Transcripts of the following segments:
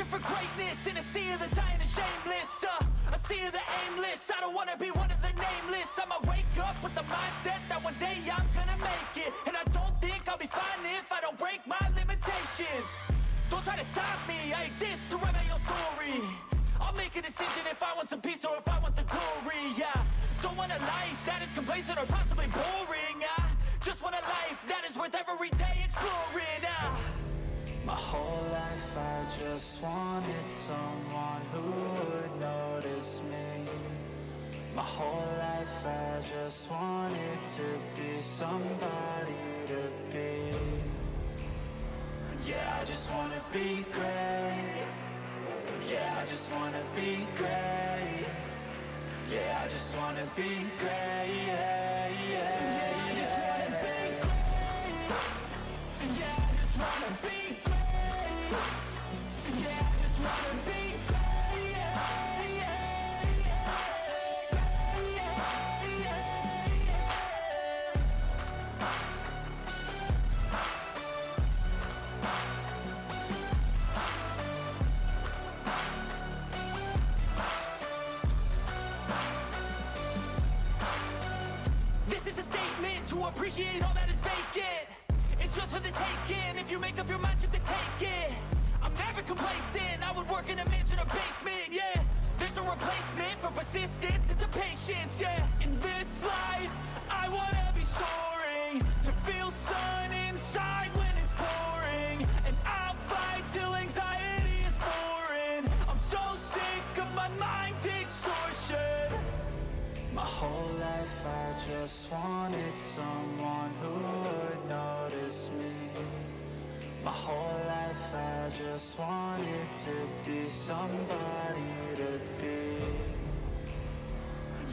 Searching for greatness in a sea of the dying and shameless, a sea of the aimless. I don't wanna be one of the nameless. I'ma wake up with the mindset that one day I'm gonna make it. And I don't think I'll be fine if I don't break my limitations. Don't try to stop me, I exist to write my own story. I'll make a decision if I want some peace or if I want the glory, yeah. Don't want a life that is complacent or possibly boring, just want a life that is worth every day exploring, My whole life I just wanted someone who would notice me. My whole life I just wanted to be somebody to be. Yeah, I just wanna be great. Yeah, I just wanna be great. Yeah, I just wanna be great. Yeah, yeah, I just wanna be great. Yeah, I just wanna be great. Yeah, I just wanna be great. Yeah, yeah, This is a statement to appreciate all that is vacant. It's just for the taking. If you make up your mind, you can take it. I'm never complacent. I would work in a mansion or basement, yeah. There's no replacement for persistence. It's a patience, yeah. In this life, I wanna be soaring, to feel sun inside when it's pouring. And I'll fight till anxiety is foreign. I'm so sick of my mind's extortion. My whole life I just wanted someone who would notice me. My whole life I just wanted to be somebody to be.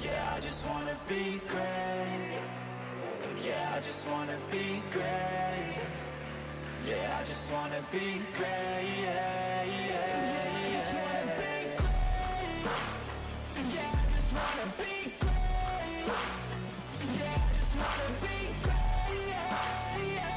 Yeah, I just wanna be great. Yeah, I just wanna be great. Yeah, I just wanna be great. Yeah, yeah, I just wanna be great. Yeah, I just wanna be great. Yeah, I just wanna be great. Yeah, yeah.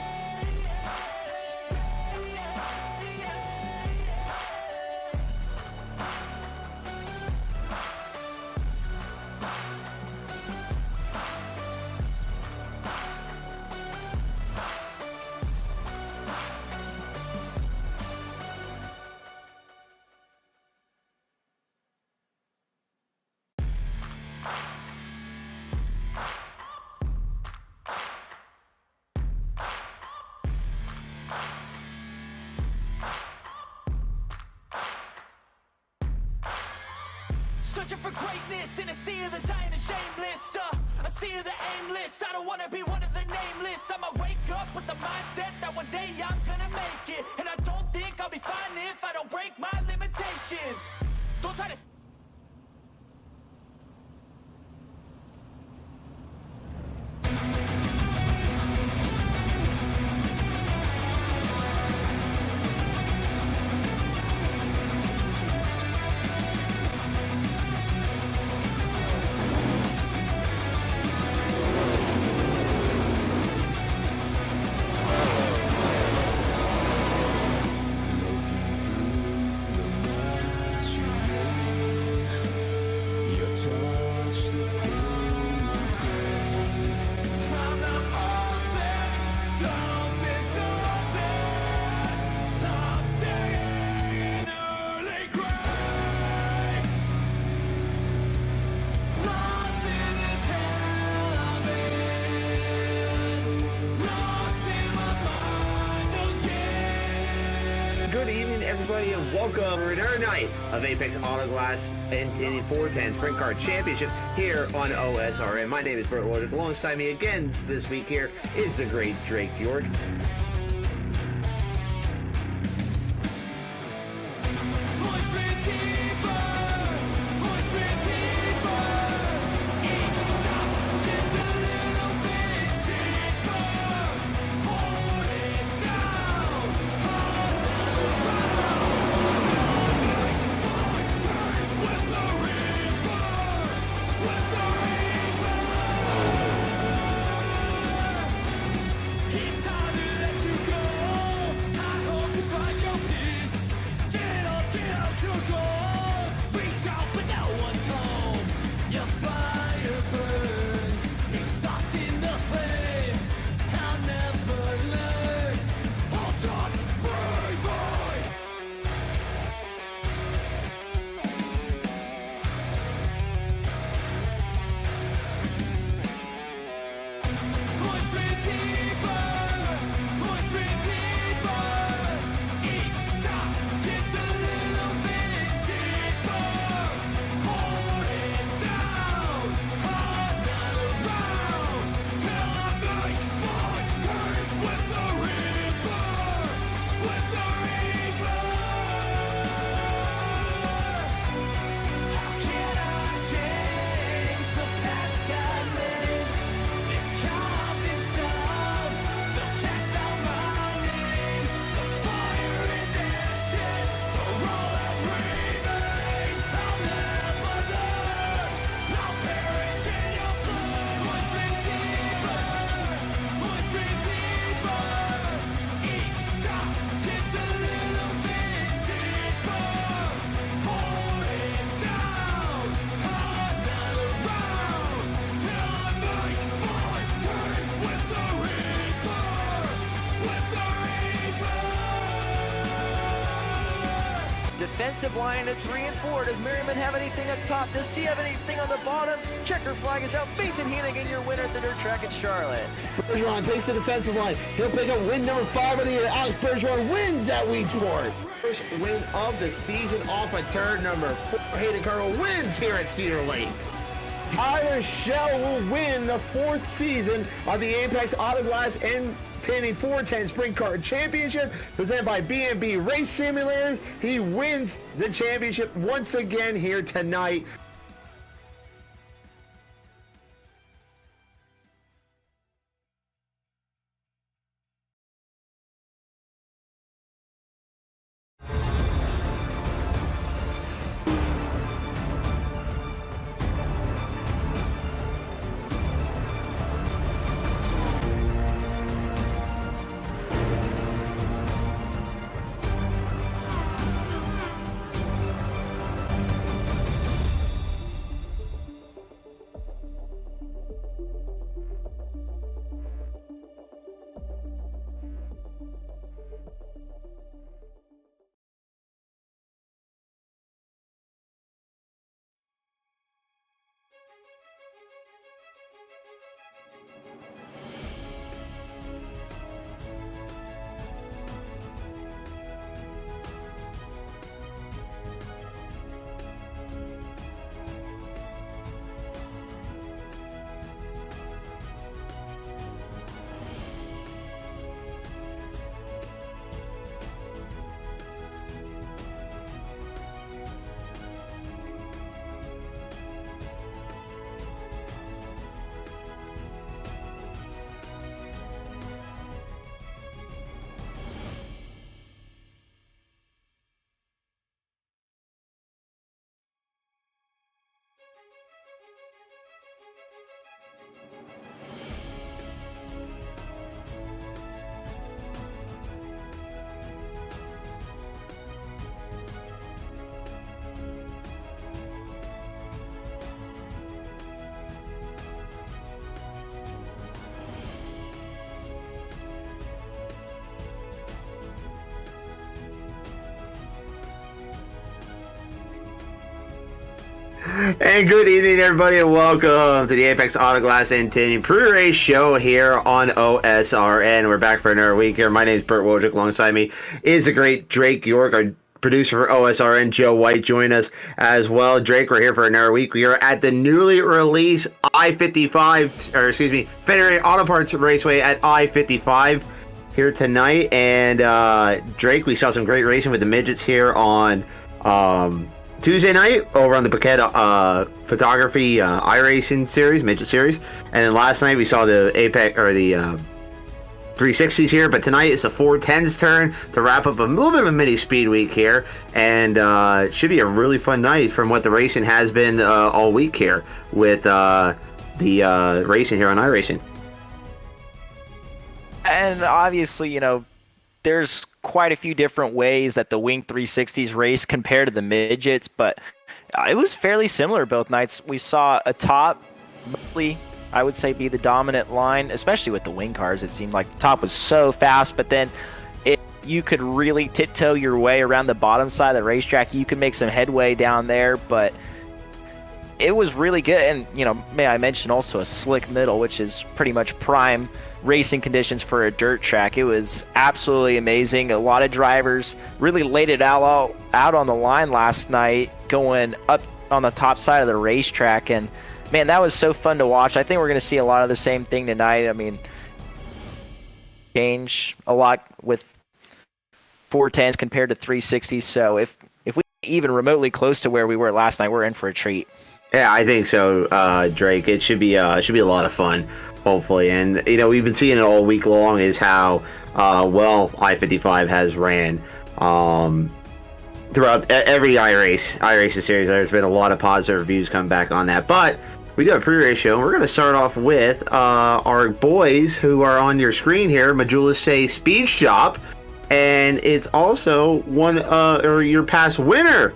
Searching for greatness in a sea of the dying and shameless, a sea of the aimless. I don't wanna be one of the nameless. I'ma wake up with the mindset that one day I'm gonna make it. And I don't think I'll be fine if I don't break my limitations. Don't try to everybody, and welcome to another night of Apex Autoglass and the 410 Sprint Car Championships here on OSRN. My name is Bert Lloyd. Alongside me again this week here is the great Drake York. It's time to let you defensive line at 3 and 4. Does Merriman have anything up top? Does he have anything on the bottom? Checker flag is out. Mason Hannigan, your winner at the dirt track in Charlotte. Bergeron takes the defensive line. He'll pick up win number 5 of the year. Alex Bergeron wins at Weedsport. First win of the season off of turn number 4. Hayden Carroll wins here at Cedar Lake. Tyler Shell will win the 4th season of the Apex Autoglass and Tanning 410 Sprint Car Championship presented by B&B Race Simulators. He wins the championship once again here tonight. And good evening, everybody, and welcome to the Apex Autoglass and Tinting pre-race show here on OSRN. We're back for another week here. My name is Burt Wojcik. Alongside me is the great Drake York, our producer for OSRN. Joe White join us as well. Drake, we're here for another week. We are at the newly released Federated Auto Parts Raceway at I-55 here tonight. And Drake, we saw some great racing with the midgets here on Tuesday night over on the Paquette Photography iRacing series, midget series, and then last night we saw the Apex or the 360s here. But tonight it's the 410's turn to wrap up a little bit of a mini speed week here, and it should be a really fun night from what the racing has been all week here with the racing here on iRacing. And obviously, you know, there's quite a few different ways that the Wing 360s race compared to the midgets, but it was fairly similar both nights. We saw a top, mostly, I would say, be the dominant line, especially with the wing cars. It seemed like the top was so fast, but then you could really tiptoe your way around the bottom side of the racetrack. You could make some headway down there, but it was really good. And, you know, may I mention also a slick middle, which is pretty much prime racing conditions for a dirt track. It was absolutely amazing. A lot of drivers really laid it out on the line last night, going up on the top side of the racetrack. And, man, that was so fun to watch. I think we're going to see a lot of the same thing tonight. I mean, change a lot with 410s compared to 360s. So if we even remotely close to where we were last night, we're in for a treat. Yeah, I think so, Drake. It should be a lot of fun, hopefully. And you know, we've been seeing it all week long is how well I-55 has ran throughout every iRacing series. There's been a lot of positive reviews come back on that. But we do a pre-race show, and we're going to start off with our boys who are on your screen here, Majula Say Speed Shop, and it's also your past winner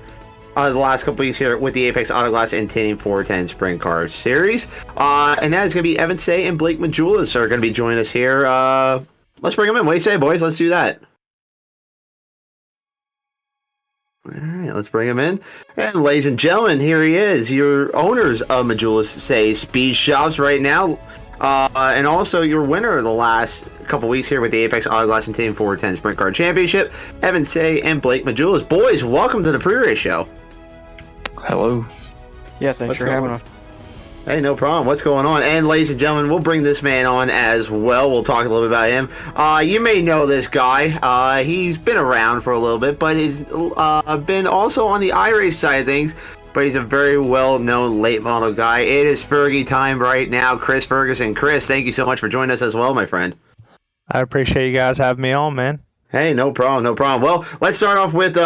the last couple weeks here with the Apex Autoglass and Tinting 410 Sprint Car Series. And that is going to be Evan Say and Blake Majulis are going to be joining us here. Let's bring them in. What do you say, boys? Let's do that. All right, let's bring him in. And ladies and gentlemen, here he is, your owners of Majula Say Speed Shops right now, and also your winner of the last couple weeks here with the Apex Autoglass and Team 410 Sprint Car Championship, Evan Say and Blake Majulis. Boys, welcome to the pre-race show. Hello. Yeah, thanks for having us. Hey, no problem. What's going on? And ladies and gentlemen, we'll bring this man on as well. We'll talk a little bit about him. You may know this guy. He's been around for a little bit, but he's been also on the iRace side of things. But he's a very well-known late model guy. It is Fergie time right now. Chris Ferguson. Chris, thank you so much for joining us as well, my friend. I appreciate you guys having me on, man. Hey, no problem, no problem. Well, let's start off with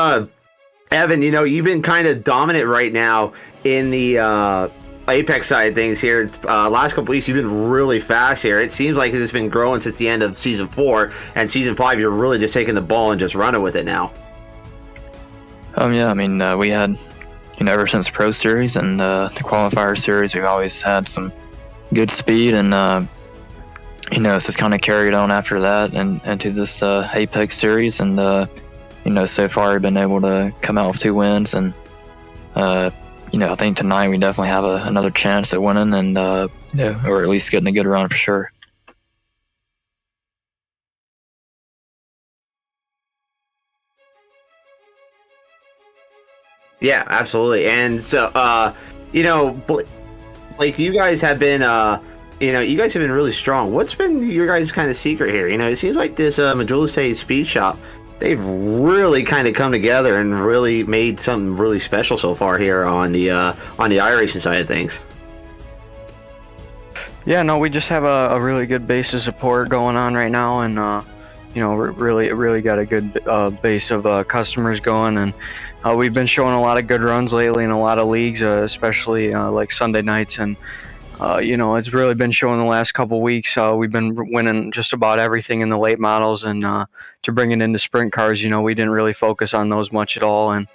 Evan. You know, you've been kind of dominant right now in the Apex side of things here. Last couple weeks, you've been really fast here. It seems like it's been growing since the end of Season 4, and Season 5, you're really just taking the ball and just running with it now. Yeah, I mean, we had, ever since the Pro Series and the Qualifier Series, we've always had some good speed, and, it's just kind of carried on after that and into this Apex Series, and, so far we've been able to come out with 2 wins, and, I think tonight we definitely have another chance at winning, and or at least getting a good run for sure. Yeah, absolutely. And so, Blake, you guys have been, really strong. What's been your guys' kind of secret here? It seems like this Majula Say Speed Shop, they've really kind of come together and really made something really special so far here on the iRacing side of things. Yeah, no, we just have a really good base of support going on right now, and we're really got a good base of customers going, and we've been showing a lot of good runs lately in a lot of leagues, especially like Sunday nights, and it's really been showing the last couple weeks. We've been winning just about everything in the late models, and to bring it into sprint cars, we didn't really focus on those much at all. And,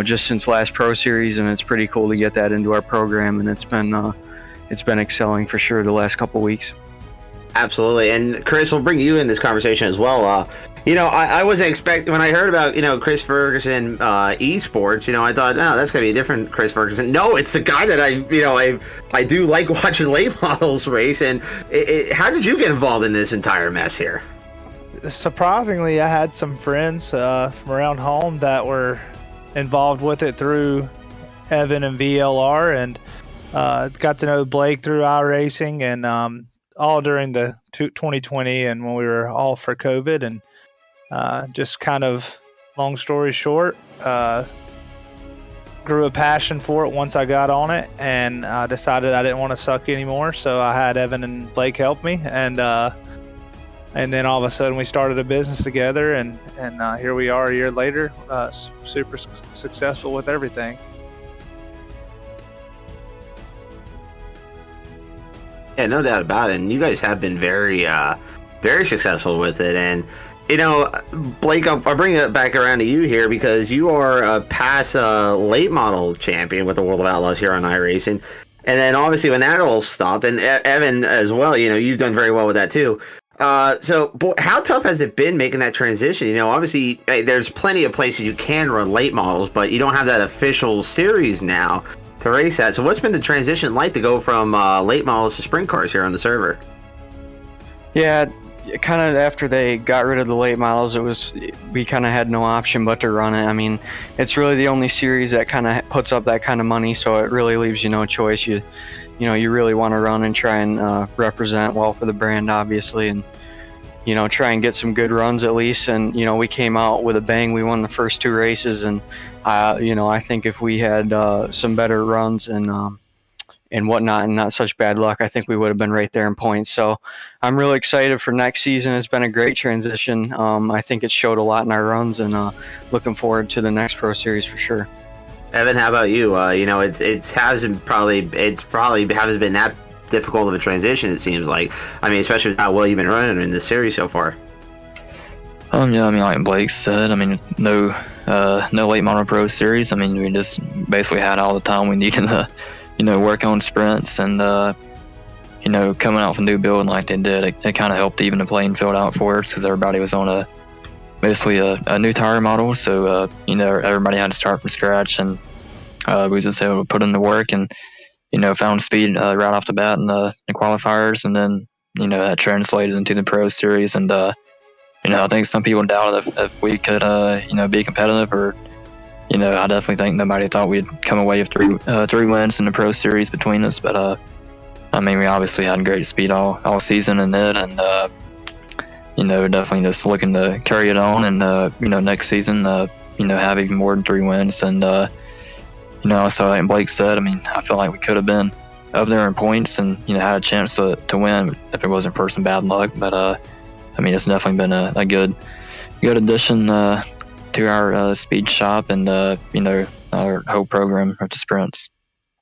just since last Pro Series, and it's pretty cool to get that into our program, and it's been excelling for sure the last couple weeks. Absolutely. And Chris, we'll bring you in this conversation as well. I wasn't expecting, when I heard about, Chris Ferguson esports, I thought, oh, that's going to be a different Chris Ferguson. No, it's the guy that I do like watching late models race. And how did you get involved in this entire mess here? Surprisingly, I had some friends from around home that were involved with it through Evan and VLR, and got to know Blake through iRacing, and all during the 2020 and when we were all for COVID, and just kind of, long story short, grew a passion for it once I got on it, and I decided I didn't want to suck anymore, so I had Evan and Blake help me, and then all of a sudden we started a business together, and here we are a year later, super successful with everything. Yeah, no doubt about it. And you guys have been very, very successful with it. And, Blake, I'll bring it back around to you here, because you are a past late model champion with the World of Outlaws here on iRacing. And then obviously when that all stopped, and Evan as well, you've done very well with that too. How tough has it been making that transition? Obviously there's plenty of places you can run late models, but you don't have that official series now to race at. So what's been the transition like to go from late models to sprint cars here on the server? Yeah, kind of after they got rid of the late models, we kind of had no option but to run it. I mean, it's really the only series that kind of puts up that kind of money, so it really leaves you no choice. You really want to run and try and represent well for the brand, obviously, and try and get some good runs at least. And we came out with a bang. We won the first 2 races, and I think if we had some better runs and whatnot, and not such bad luck, I think we would have been right there in points. So I'm really excited for next season. It's been a great transition. I think it showed a lot in our runs, and looking forward to the next Pro Series for sure. Evan, how about you? It hasn't been that difficult of a transition, it seems like. I mean, especially with how well you've been running in this series so far. Yeah, I mean, like Blake said, I mean, no late model Pro Series. I mean, we just basically had all the time we needed to, work on sprints, and coming out with a new build like they did, it kind of helped even the playing field out for us, because everybody was on a basically a new tire model, so everybody had to start from scratch, and we was just able to put in the work and found speed right off the bat in the qualifiers, and then that translated into the Pro Series, and I think some people doubted if we could be competitive, or I definitely think nobody thought we'd come away with three wins in the Pro Series between us, but I mean, we obviously had great speed all season in it, and definitely just looking to carry it on, and next season have even more than 3 wins, and so like Blake said, I mean, I feel like we could have been up there in points and had a chance to win if it wasn't for some bad luck, but I mean, it's definitely been a good addition to our speed shop and our whole program of the sprints.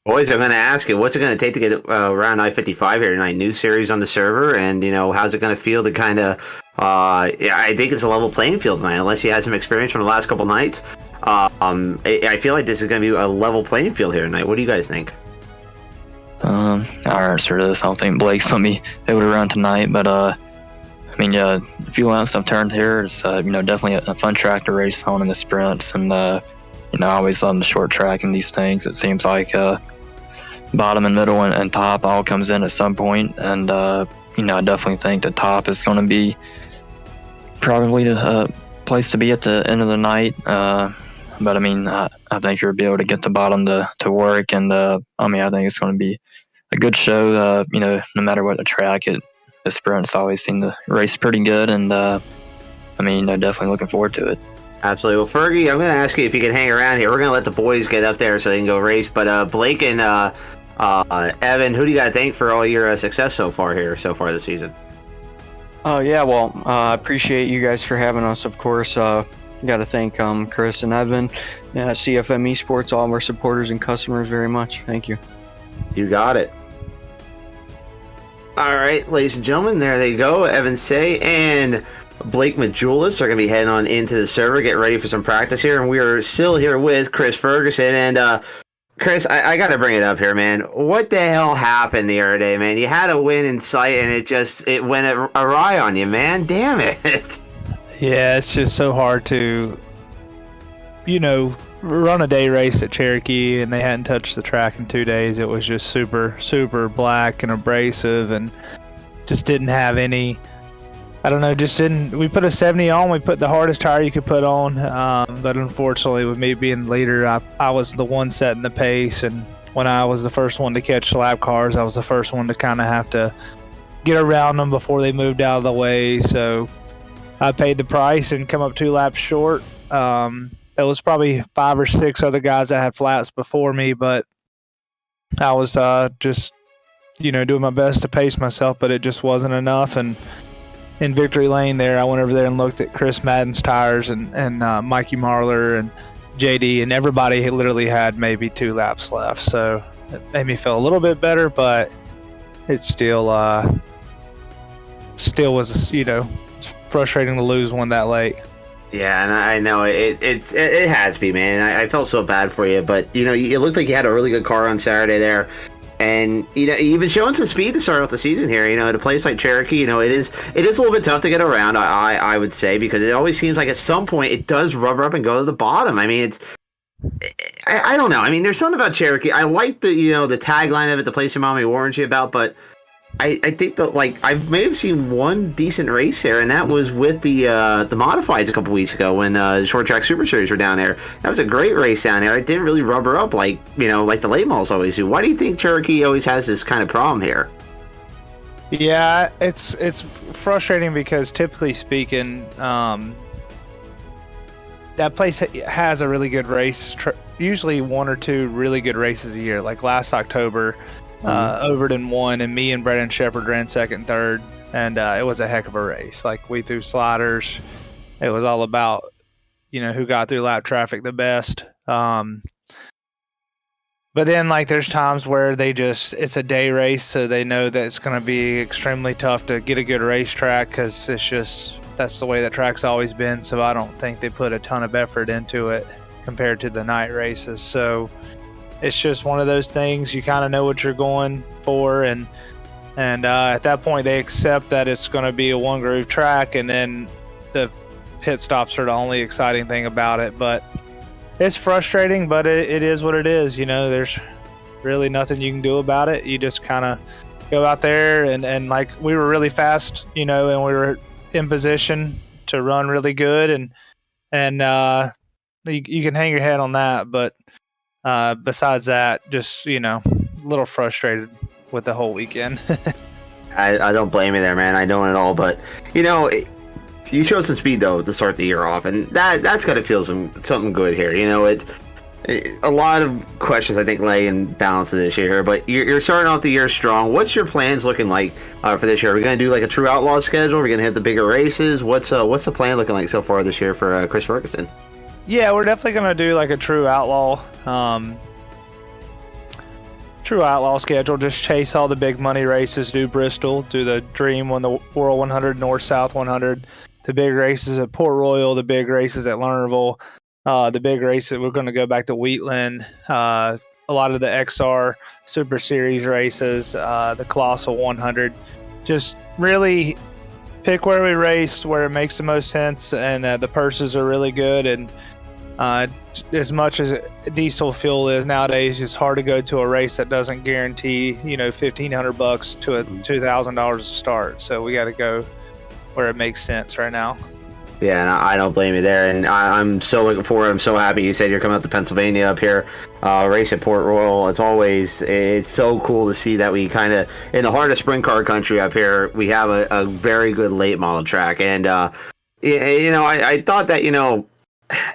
Boys, I'm going to ask you, what's it going to take to get around I-55 here tonight? New series on the server, and how's it going to feel to kind of I think it's a level playing field tonight, unless you had some experience from the last couple nights. I feel like this is going to be a level playing field here tonight. What do you guys think? I'll answer this. I don't think Blake's going to be able to run tonight, but I mean, a few laps I've turned here. It's definitely a fun track to race on in the sprints, and I always love the short track in these things. It seems like bottom and middle and top all comes in at some point, and I definitely think the top is going to be probably the place to be at the end of the night. But I mean, I think you'll be able to get the bottom to work, and I mean, I think it's going to be a good show. No matter what the track, the sprints always seem to race pretty good, and I mean, definitely looking forward to it. Absolutely. Well, Fergie, I'm going to ask you if you can hang around here. We're going to let the boys get up there so they can go race, but Blake and Evan, who do you got to thank for all your success so far this season? Oh yeah, well, I appreciate you guys for having us. Of course, got to thank Chris and Evan, CFM Esports, all of our supporters and customers very much. Thank you. You got it. All right, ladies and gentlemen, there they go. Evan Say and Blake Majulis are going to be heading on into the server, get ready for some practice here, and we are still here with Chris Ferguson. And Chris, I got to bring it up here, man. What the hell happened the other day, man? You had a win in sight, and it went awry on you, man. Damn it. Yeah, it's just so hard to, run a day race at Cherokee, and they hadn't touched the track in 2 days. It was just super, super black and abrasive, and just didn't have any. I don't know, we put a 70 on, we put the hardest tire you could put on, but unfortunately with me being the leader, I was the one setting the pace, and when I was the first one to catch lap cars, I was the first one to kind of have to get around them before they moved out of the way, so I paid the price and come up 2 laps short. There was probably 5 or 6 other guys that had flats before me, but I was just, doing my best to pace myself, but it just wasn't enough, and in victory lane there, I went over there and looked at Chris Madden's tires and Mikey Marler and JD, and everybody literally had maybe 2 laps left. So it made me feel a little bit better, but it still was, it's frustrating to lose one that late. Yeah, and I know it has to be, man. I felt so bad for you, but it looked like you had a really good car on Saturday there. And you've been showing some speed to start off the season here. At a place like Cherokee, it is a little bit tough to get around. I would say, because it always seems like at some point it does rubber up and go to the bottom. I mean, I don't know. I mean, there's something about Cherokee. I like the the tagline of it, the place your mommy warns you about, but I think that I may have seen one decent race there, and that was with the modifieds a couple weeks ago when the short track super series were down there. That was a great race down there. It didn't really rubber up like the late models always do. Why do you think Cherokee always has this kind of problem here? Yeah, it's frustrating because typically speaking, that place has a really good race. Usually 1 or 2 really good races a year. Like last October. Overton won, and me and Brendan Shepard ran second and third, and it was a heck of a race. Like, we threw sliders. It was all about, who got through lap traffic the best. But then, there's times where it's a day race, so they know that it's going to be extremely tough to get a good racetrack because that's the way that track's always been. So I don't think they put a ton of effort into it compared to the night races. So it's just one of those things. You kind of know what you're going for, and at that point they accept that it's going to be a one groove track, and then the pit stops are the only exciting thing about it. But it's frustrating, but it is what it is. There's really nothing you can do about it. You just kind of go out there and like we were really fast, and we were in position to run really good, and you can hang your head on that. But besides that, just a little frustrated with the whole weekend. I don't blame you there, man. I don't at all. But you showed some speed though to start the year off, and that's got to feel something good here. It's a lot of questions I think lay in balance of this year, but you're starting off the year strong. What's your plans looking like for this year? Are we going to do like a true outlaw schedule? Are we going to hit the bigger races? What's the plan looking like so far this year for Chris Ferguson? Yeah, we're definitely going to do like a true outlaw schedule. Just chase all the big money races, do Bristol, do the Dream, win the World 100, North South 100, the big races at Port Royal, the big races at Lernerville, the big races. We're going to go back to Wheatland, a lot of the XR Super Series races, the Colossal 100. Just really pick where we race, where it makes the most sense, and the purses are really good. And as much as diesel fuel is nowadays, it's hard to go to a race that doesn't guarantee $1,500 to $2,000 to start. So we got to go where it makes sense right now. Yeah, and I don't blame you there. And I'm so looking forward. I'm so happy you said you're coming up to Pennsylvania up here, race at Port Royal. It's so cool to see that we kind of, in the heart of sprint car country up here, we have a very good late model track. And, I thought that,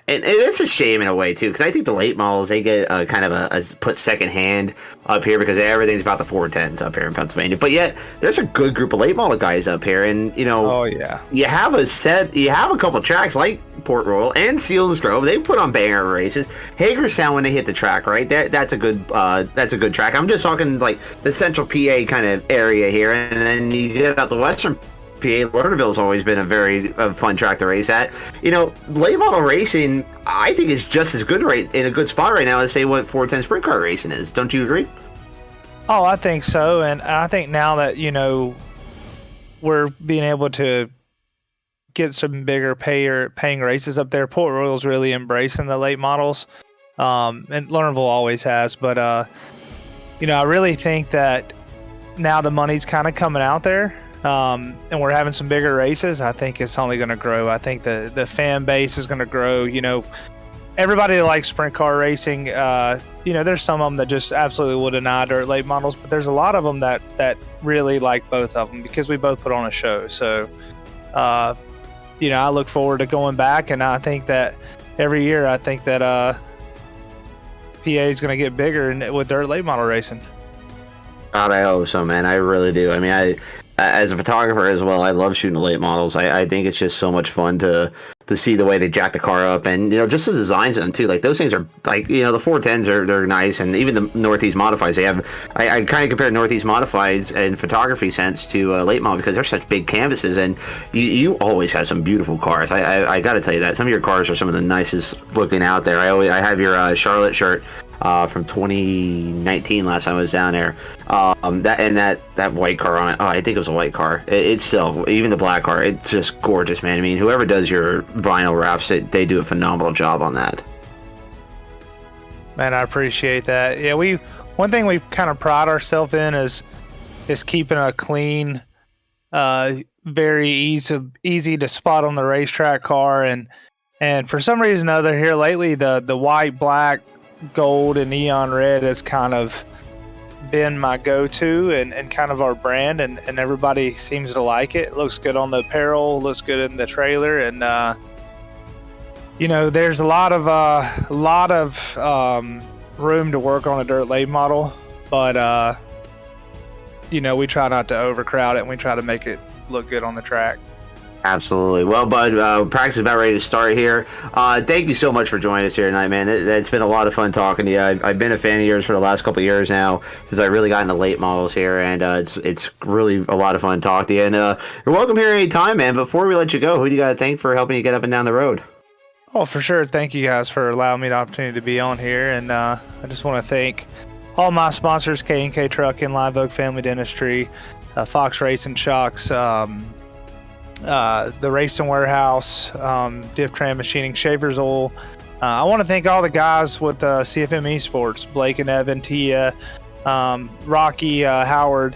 and it's a shame in a way too, because I think the late models, they get kind of a put second hand up here because everything's about the 410s up here in Pennsylvania. But yet there's a good group of late model guys up here, and oh yeah, you have a couple tracks like Port Royal and Sealands Grove. They put on banger races. Hagerstown, when they hit the track, right? That's a good track. I'm just talking like the central PA kind of area here, and then you get out the western PA. Lernerville's always been a very fun track to race at. Late model racing, I think, is just as good in a good spot right now as say what 410 sprint car racing is. Don't you agree? Oh, I think so. And I think now that we're being able to get some bigger paying races up there, Port Royal's really embracing the late models, and Lernerville always has. But I really think that now the money's kind of coming out there. And we're having some bigger races. I think it's only going to grow. I think the fan base is going to grow. Everybody that likes sprint car racing, there's some of them that just absolutely will deny dirt late models, but there's a lot of them that really like both of them because we both put on a show. So, I look forward to going back, and I think that every year, I think that PA is going to get bigger with dirt late model racing. God, I hope so, man. I really do. I mean, as a photographer as well, I love shooting the late models. I think it's just so much fun to see the way they jack the car up, and just the designs of them too. Like those things are like the 410s they're nice, and even the Northeast Modifieds they have. I kind of compare Northeast Modifieds in photography sense to late model because they're such big canvases, and you always have some beautiful cars. I got to tell you that some of your cars are some of the nicest looking out there. I have your Charlotte shirt from 2019 last time I was down there. That white car on it. Oh, I think it was a white car. It's still, even the black car, it's just gorgeous, man. I mean, whoever does your vinyl wraps, they do a phenomenal job on that. Man, I appreciate that. Yeah, one thing we kind of pride ourselves in is keeping a clean, very easy to spot on the racetrack car, and for some reason or other here lately, the white, black, gold, and neon red has kind of been my go-to and kind of our brand, and everybody seems to like it. It looks good on the apparel, looks good in the trailer, and there's a lot of room to work on a dirt late model, but we try not to overcrowd it, and we try to make it look good on the track. Absolutely. Well, Bud, practice is about ready to start here. Thank you so much for joining us here tonight, man. It's been a lot of fun talking to you. I've been a fan of yours for the last couple of years now since I really got into late models here, and it's really a lot of fun to talk to you. And you're welcome here anytime, man. Before we let you go, who do you got to thank for helping you get up and down the road? Oh, for sure. Thank you guys for allowing me the opportunity to be on here, and I just want to thank all my sponsors, K&K Trucking, Live Oak Family Dentistry, Fox Racing Shocks, the Racing Warehouse, Diff Tram Machining, Schaefer's Oil. I want to thank all the guys with CFM Esports, Blake and Evan, Tia, Rocky, Howard,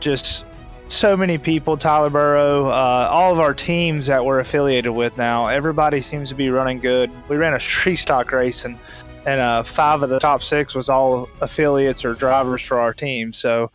just so many people, Tyler Burrow, all of our teams that we're affiliated with now. Everybody seems to be running good. We ran a tree stock race, and 5 of the top 6 was all affiliates or drivers for our team. So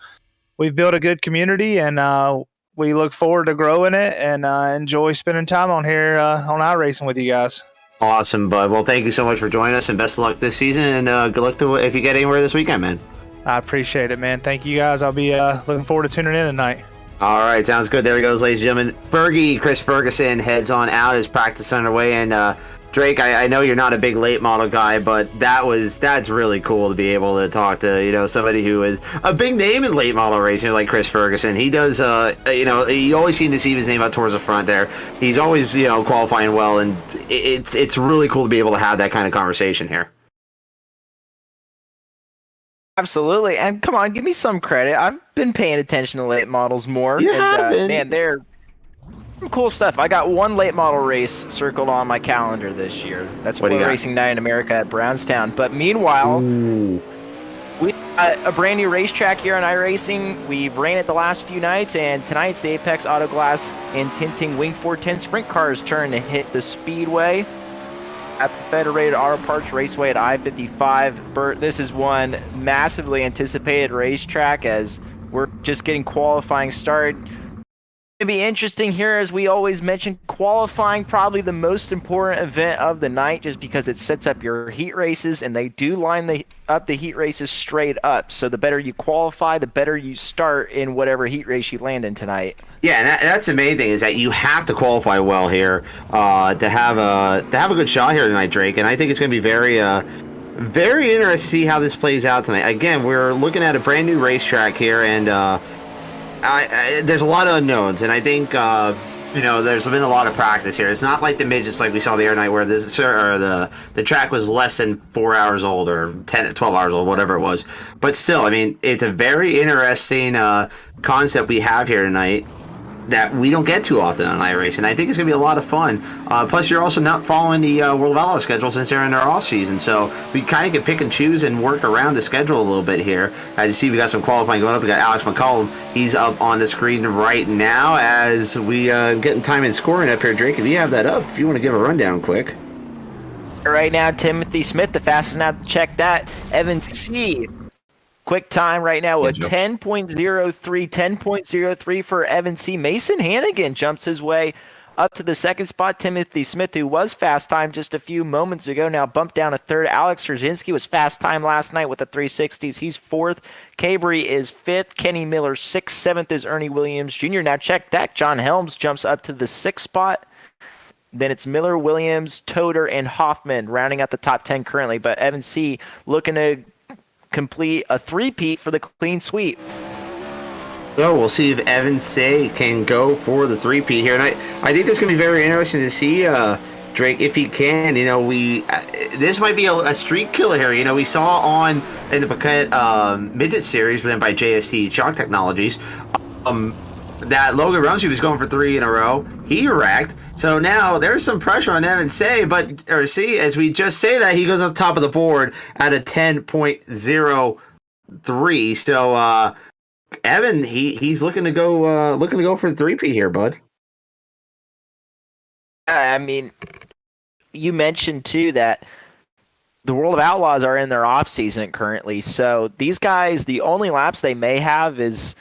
we've built a good community, and we look forward to growing it and enjoy spending time on here on iRacing with you guys. Awesome, bud. Well, thank you so much for joining us, and best of luck this season, and good luck to if you get anywhere this weekend, man. I appreciate it, man. Thank you, guys. I'll be looking forward to tuning in tonight. All right, sounds good. There he goes, ladies and gentlemen. Fergie, Chris Ferguson heads on out. His practice underway, and Drake, I know you're not a big late model guy, but that's really cool to be able to talk to somebody who is a big name in late model racing like Chris Ferguson. He does you always seem to see his name out towards the front there. He's always qualifying well, and it's really cool to be able to have that kind of conversation here. Absolutely, and come on, give me some credit. I've been paying attention to late models more. You have been. Man, they're some cool stuff. I got one late model race circled on my calendar this year. That's for Racing Night in America at Brownstown. But meanwhile, we got a brand new racetrack here on iRacing. We've ran it the last few nights, and tonight's the Apex Auto Glass and Tinting Wing 410 Sprint Cars turn to hit the speedway at the Federated Auto Parts Raceway at I-55. Bert, this is one massively anticipated racetrack as we're just getting qualifying started. It'll be interesting here, as we always mention, qualifying probably the most important event of the night, just because it sets up your heat races, and they do line up the heat races straight up. So the better you qualify, the better you start in whatever heat race you land in tonight. Yeah, and that's the main thing, is that you have to qualify well here to have a good shot here tonight, Drake. And I think it's going to be very interesting to see how this plays out tonight. Again, we're looking at a brand new racetrack here, and there's a lot of unknowns, and I think there's been a lot of practice here. It's not like the midgets like we saw the other night, where the track was less than 4 hours old, or 10 12 hours old, whatever it was. But still, I mean, it's a very interesting concept we have here tonight that we don't get too often on iRacing. I think it's going to be a lot of fun. Plus, you're also not following the World of Outlaws schedule since they're in their off season, so we kind of can pick and choose and work around the schedule a little bit here. As you see, we got some qualifying going up. We got Alex McCollum. He's up on the screen right now as we getting time and scoring up here. Drake, if you have that up, if you want to give a rundown quick. Right now, Timothy Smith, the fastest now to check that. Evan C. Quick time right now with 10.03 for Evan C. Mason Hannigan jumps his way up to the second spot. Timothy Smith, who was fast time just a few moments ago, now bumped down to third. Alex Rzinski was fast time last night with the 360s. He's fourth. Cabry is fifth. Kenny Miller sixth. Seventh is Ernie Williams Jr. Now check that. John Helms jumps up to the sixth spot. Then it's Miller, Williams, Toder, and Hoffman rounding out the top 10 currently. But Evan C. looking to complete a three-peat for the clean sweep. So we'll see if Evan Say can go for the three-peat here. And I think that's going to be very interesting to see, Drake, if he can. This might be a streak killer here. We saw in the Paquette Midget Series, but then by JST Shock Technologies, that Logan Rumsey was going for 3 in a row. He wrecked. So now there's some pressure on Evan Say, as we just say that, he goes up top of the board at a 10.03. So Evan, he's looking to go for the three-peat here, bud. I mean, you mentioned too that the World of Outlaws are in their off season currently. So these guys, the only laps they may have is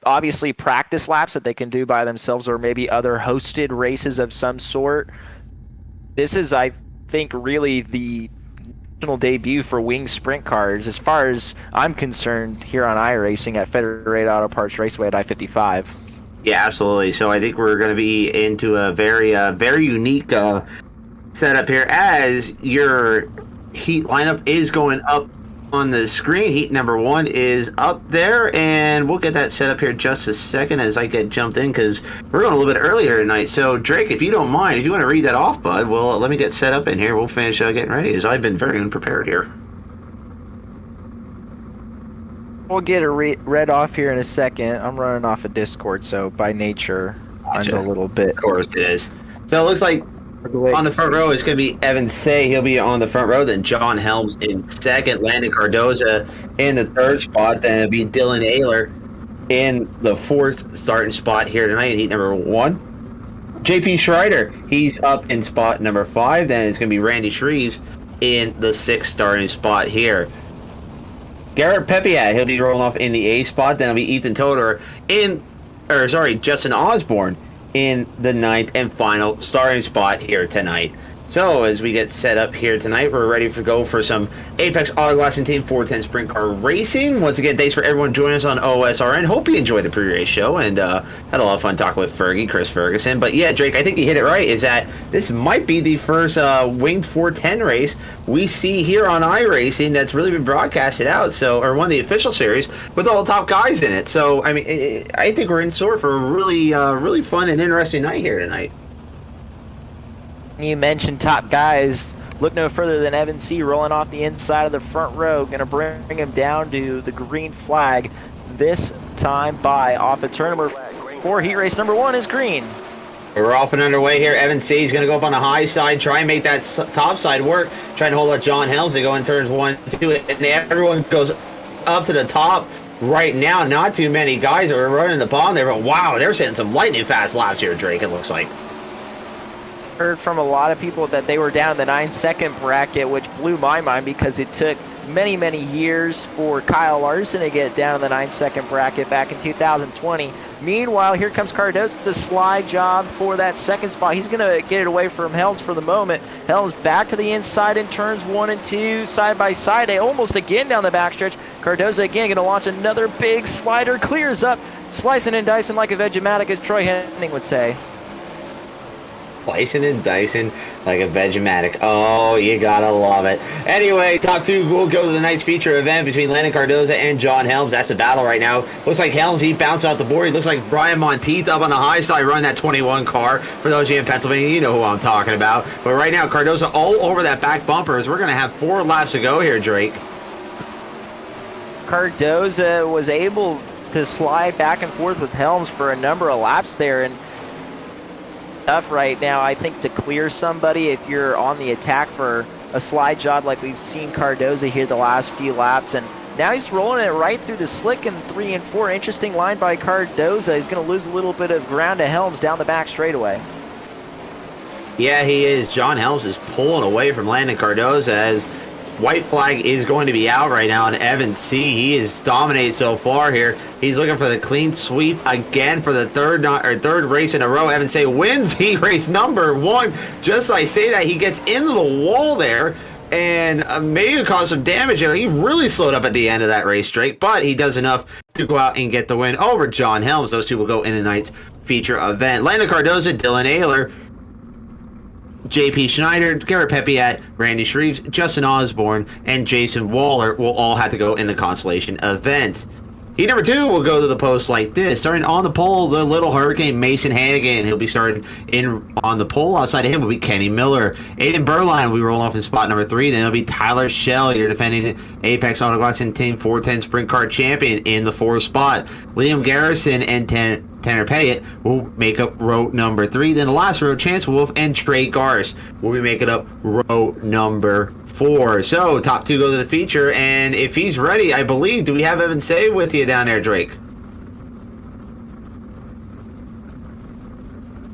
obviously practice laps that they can do by themselves, or maybe other hosted races of some sort. This is, I think, really the national debut for wing sprint cars, as far as I'm concerned, here on iRacing at Federated Auto Parts Raceway at I-55. Yeah, absolutely. So I think we're going to be into a very unique setup here, as your heat lineup is going up on the screen. Heat number 1 is up there, and we'll get that set up here just a second as I get jumped in, because we're going a little bit earlier tonight. So Drake, if you don't mind, if you want to read that off, bud, well, let me get set up in here. We'll finish getting ready, as I've been very unprepared here. We'll get it read off here in a second. I'm running off of Discord, so by nature runs a little bit. Of course it is. So it looks like on the front row, it's going to be Evan Say. He'll be on the front row. Then John Helms in second. Landon Cardoza in the third spot. Then it'll be Dylan Ayler in the fourth starting spot here tonight in heat number 1. JP Schreider, he's up in spot number 5. Then it's going to be Randy Shreves in the 6th starting spot here. Garrett Pepiat, he'll be rolling off in the 8th spot. Then it'll be Ethan Toder Justin Osborne in the 9th and final starting spot here tonight. So as we get set up here tonight, we're ready to go for some Apex Auto Glass and Team 410 Sprint Car Racing. Once again, thanks for everyone joining us on OSRN. Hope you enjoyed the pre-race show and had a lot of fun talking with Chris Ferguson. But yeah, Drake, I think you hit it right, is that this might be the first winged 410 race we see here on iRacing that's really been broadcasted out, or one of the official series with all the top guys in it. So, I mean, I think we're in store for a really fun and interesting night here tonight. You mentioned top guys. Look no further than Evan C. rolling off the inside of the front row. Going to bring him down to the green flag. This time by off of turn number 4. Heat race number 1 is green. We're off and underway here. Evan C. is going to go up on the high side, try and make that top side work. Trying to hold up John Helms. They go in turns 1, 2, and everyone goes up to the top. Right now, not too many guys are running the bottom there, but wow, they're setting some lightning fast laps here, Drake, it looks like. Heard from a lot of people that they were down in the 9-second bracket, which blew my mind because it took many years for Kyle Larson to get down in the 9-second bracket back in 2020. Meanwhile, here comes Cardoza, the slide job for that second spot. He's going to get it away from Helms for the moment. Helms back to the inside in turns 1 and 2, side by side. They almost again down the backstretch. Cardoza again going to launch another big slider, clears up, slicing and dicing like a Vegematic, as Troy Henning would say. Slicing and dicing like a Vegematic. Oh, you gotta love it. Anyway, top 2 will go to the night's feature event between Landon Cardoza and John Helms. That's a battle right now. Looks like Helms, he bounced off the board. He looks like Brian Monteith up on the high side running that 21 car. For those of you in Pennsylvania, you know who I'm talking about. But right now, Cardoza all over that back bumper as we're going to have 4 laps to go here, Drake. Cardoza was able to slide back and forth with Helms for a number of laps there, and tough right now, I think, to clear somebody if you're on the attack for a slide job like we've seen Cardoza here the last few laps. And now he's rolling it right through the slick in 3 and 4. Interesting line by Cardoza. He's going to lose a little bit of ground to Helms down the back straightaway. Yeah, he is. John Helms is pulling away from Landon Cardoza as white flag is going to be out right now on Evan C. He is dominated so far here. He's looking for the clean sweep again for the third race in a row. Evan C. wins heat race number 1. Just as I say that, he gets into the wall there and maybe cause some damage. He really slowed up at the end of that race, Drake, but he does enough to go out and get the win over John Helms. Those two will go in the night's feature event. Landon Cardoza, Dylan Ayler, JP Schneider, Garrett Pepiat, Randy Shreves, Justin Osborne, and Jason Waller will all have to go in the consolation event. Heat number 2 will go to the post like this. Starting on the pole, the little hurricane, Mason Hannigan. He'll be starting in on the pole. Outside of him will be Kenny Miller. Aiden Berline will be rolling off in spot number 3. Then it'll be Tyler Shell, your defending Apex Auto Glass and Team 410 Sprint Car Champion, in the 4th spot. Liam Garrison and Tanner Pettit will make up row number 3. Then the last row, Chance Wolf and Trey Garce will be making up row number 4. So top 2 go to the feature, and if he's ready, I believe, do we have Evan Say with you down there, Drake?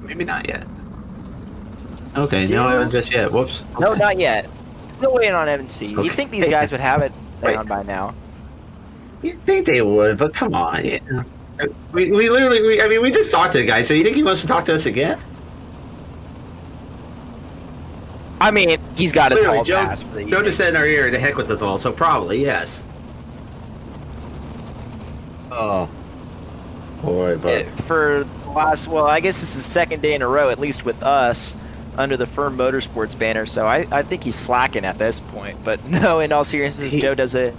Maybe not yet. Okay, no Evan just yet. Whoops. Okay. No, not yet. Still waiting on Evan C. Okay. You'd think these guys would have it down by now. You'd think they would, but come on. Yeah. We literally, we just talked to the guy, so you think he wants to talk to us again? I mean, he's got his hall Joe, pass for the Joe just said in our ear to heck with us all, so probably, yes. Oh. Boy, but... For the last, well, I guess this is the 2nd day in a row, at least with us, under the Firm Motorsports banner, so I think he's slacking at this point. But no, in all seriousness, Joe does a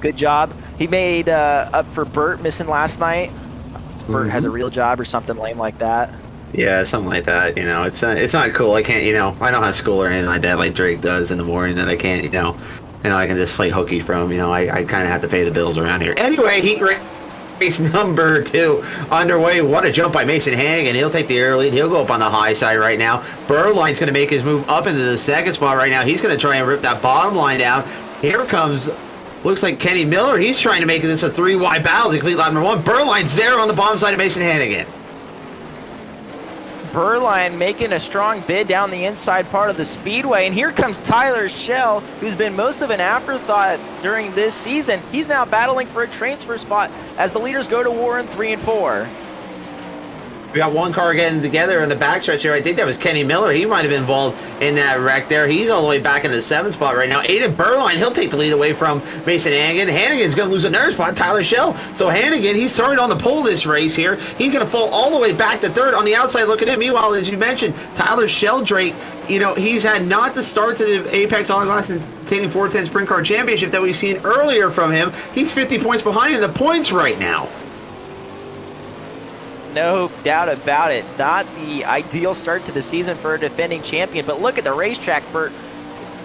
good job. He made up for Bert missing last night. Bert has a real job or something lame like that. Yeah, something like that. You know, it's not cool. I can't, I don't have school or anything like that like Drake does in the morning that I can't, I can just play hooky from. I kind of have to pay the bills around here. Anyway, heat race Race number 2 underway. What a jump by Mason Hannigan. He'll take the early lead. He'll go up on the high side right now. Burline's going to make his move up into the second spot right now. He's going to try and rip that bottom line down. Here comes, looks like Kenny Miller. He's trying to make this a 3-wide battle to complete lap number 1. Burline's there on the bottom side of Mason Hannigan. Burline making a strong bid down the inside part of the speedway, and here comes Tyler Schell, who's been most of an afterthought during this season. He's now battling for a transfer spot as the leaders go to war in 3 and 4. We got one car getting together in the backstretch here. I think that was Kenny Miller. He might have been involved in that wreck there. He's all the way back in the 7th spot right now. Aiden Burline, he'll take the lead away from Mason Hannigan. Hannigan's going to lose another spot, Tyler Schell. So Hannigan, he's started on the pole this race here. He's going to fall all the way back to 3rd on the outside looking in. Meanwhile, as you mentioned, Tyler Sheldrake, he's had not the start to the Apex Autoglass and 410 Sprint Car Championship that we've seen earlier from him. He's 50 points behind in the points right now. No doubt about it. Not the ideal start to the season for a defending champion, but look at the racetrack, Bert.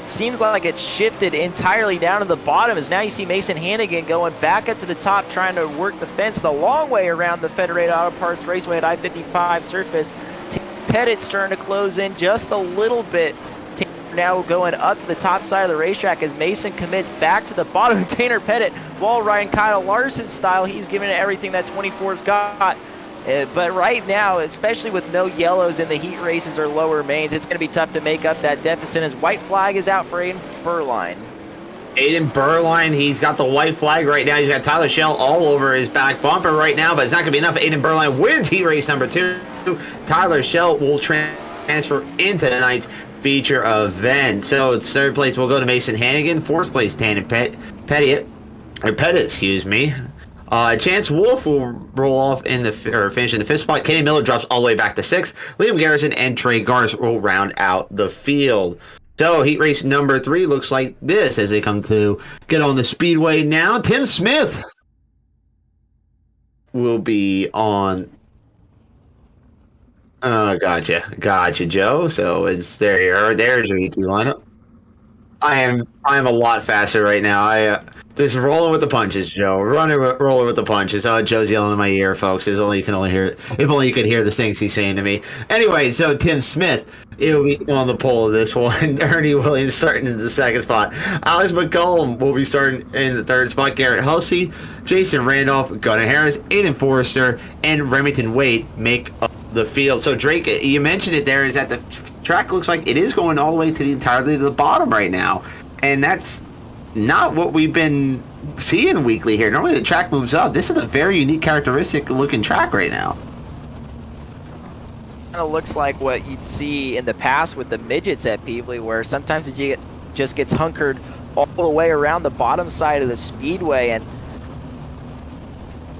Seems like it's shifted entirely down to the bottom as now you see Mason Hannigan going back up to the top trying to work the fence the long way around the Federated Auto Parts Raceway at I-55 surface. Pettit starting to close in just a little bit. Now going up to the top side of the racetrack as Mason commits back to the bottom. Tanner Pettit, wall riding Kyle Larson style, he's giving it everything that 24's got. But right now, especially with no yellows in the heat races or lower mains, it's going to be tough to make up that deficit as white flag is out for Aiden Burline. Aiden Burline, he's got the white flag right now. He's got Tyler Schell all over his back bumper right now, but it's not going to be enough. Aiden Burline wins heat race number 2. Tyler Schell will transfer into tonight's feature event. So it's 3rd place will go to Mason Hannigan. 4th place, Tanner Pettit, excuse me. Chance Wolf will roll off finish in the 5th spot. Kenny Miller drops all the way back to 6th. Liam Garrison and Trey Garce will round out the field. So heat race number 3 looks like this as they come to get on the speedway now. Tim Smith will be on. Gotcha, Joe. So it's there's your ET lineup. I am a lot faster right now. Just rolling with the punches, Joe. Rolling with the punches. Oh, Joe's yelling in my ear, folks. If only you could hear the things he's saying to me. Anyway, so Tim Smith, he'll be on the pole of this one. Ernie Williams starting in the 2nd spot. Alex McCollum will be starting in the 3rd spot. Garrett Hussey, Jason Randolph, Gunnar Harris, Aiden Forrester, and Remington Wade make up the field. So Drake, you mentioned it there, is that the track looks like it is going all the way entirely to the bottom right now. And that's not what we've been seeing weekly here. Normally the track moves up. This is a very unique, characteristic looking track right now. Kind of looks like what you'd see in the past with the midgets at Pevely, where sometimes it just gets hunkered all the way around the bottom side of the speedway. And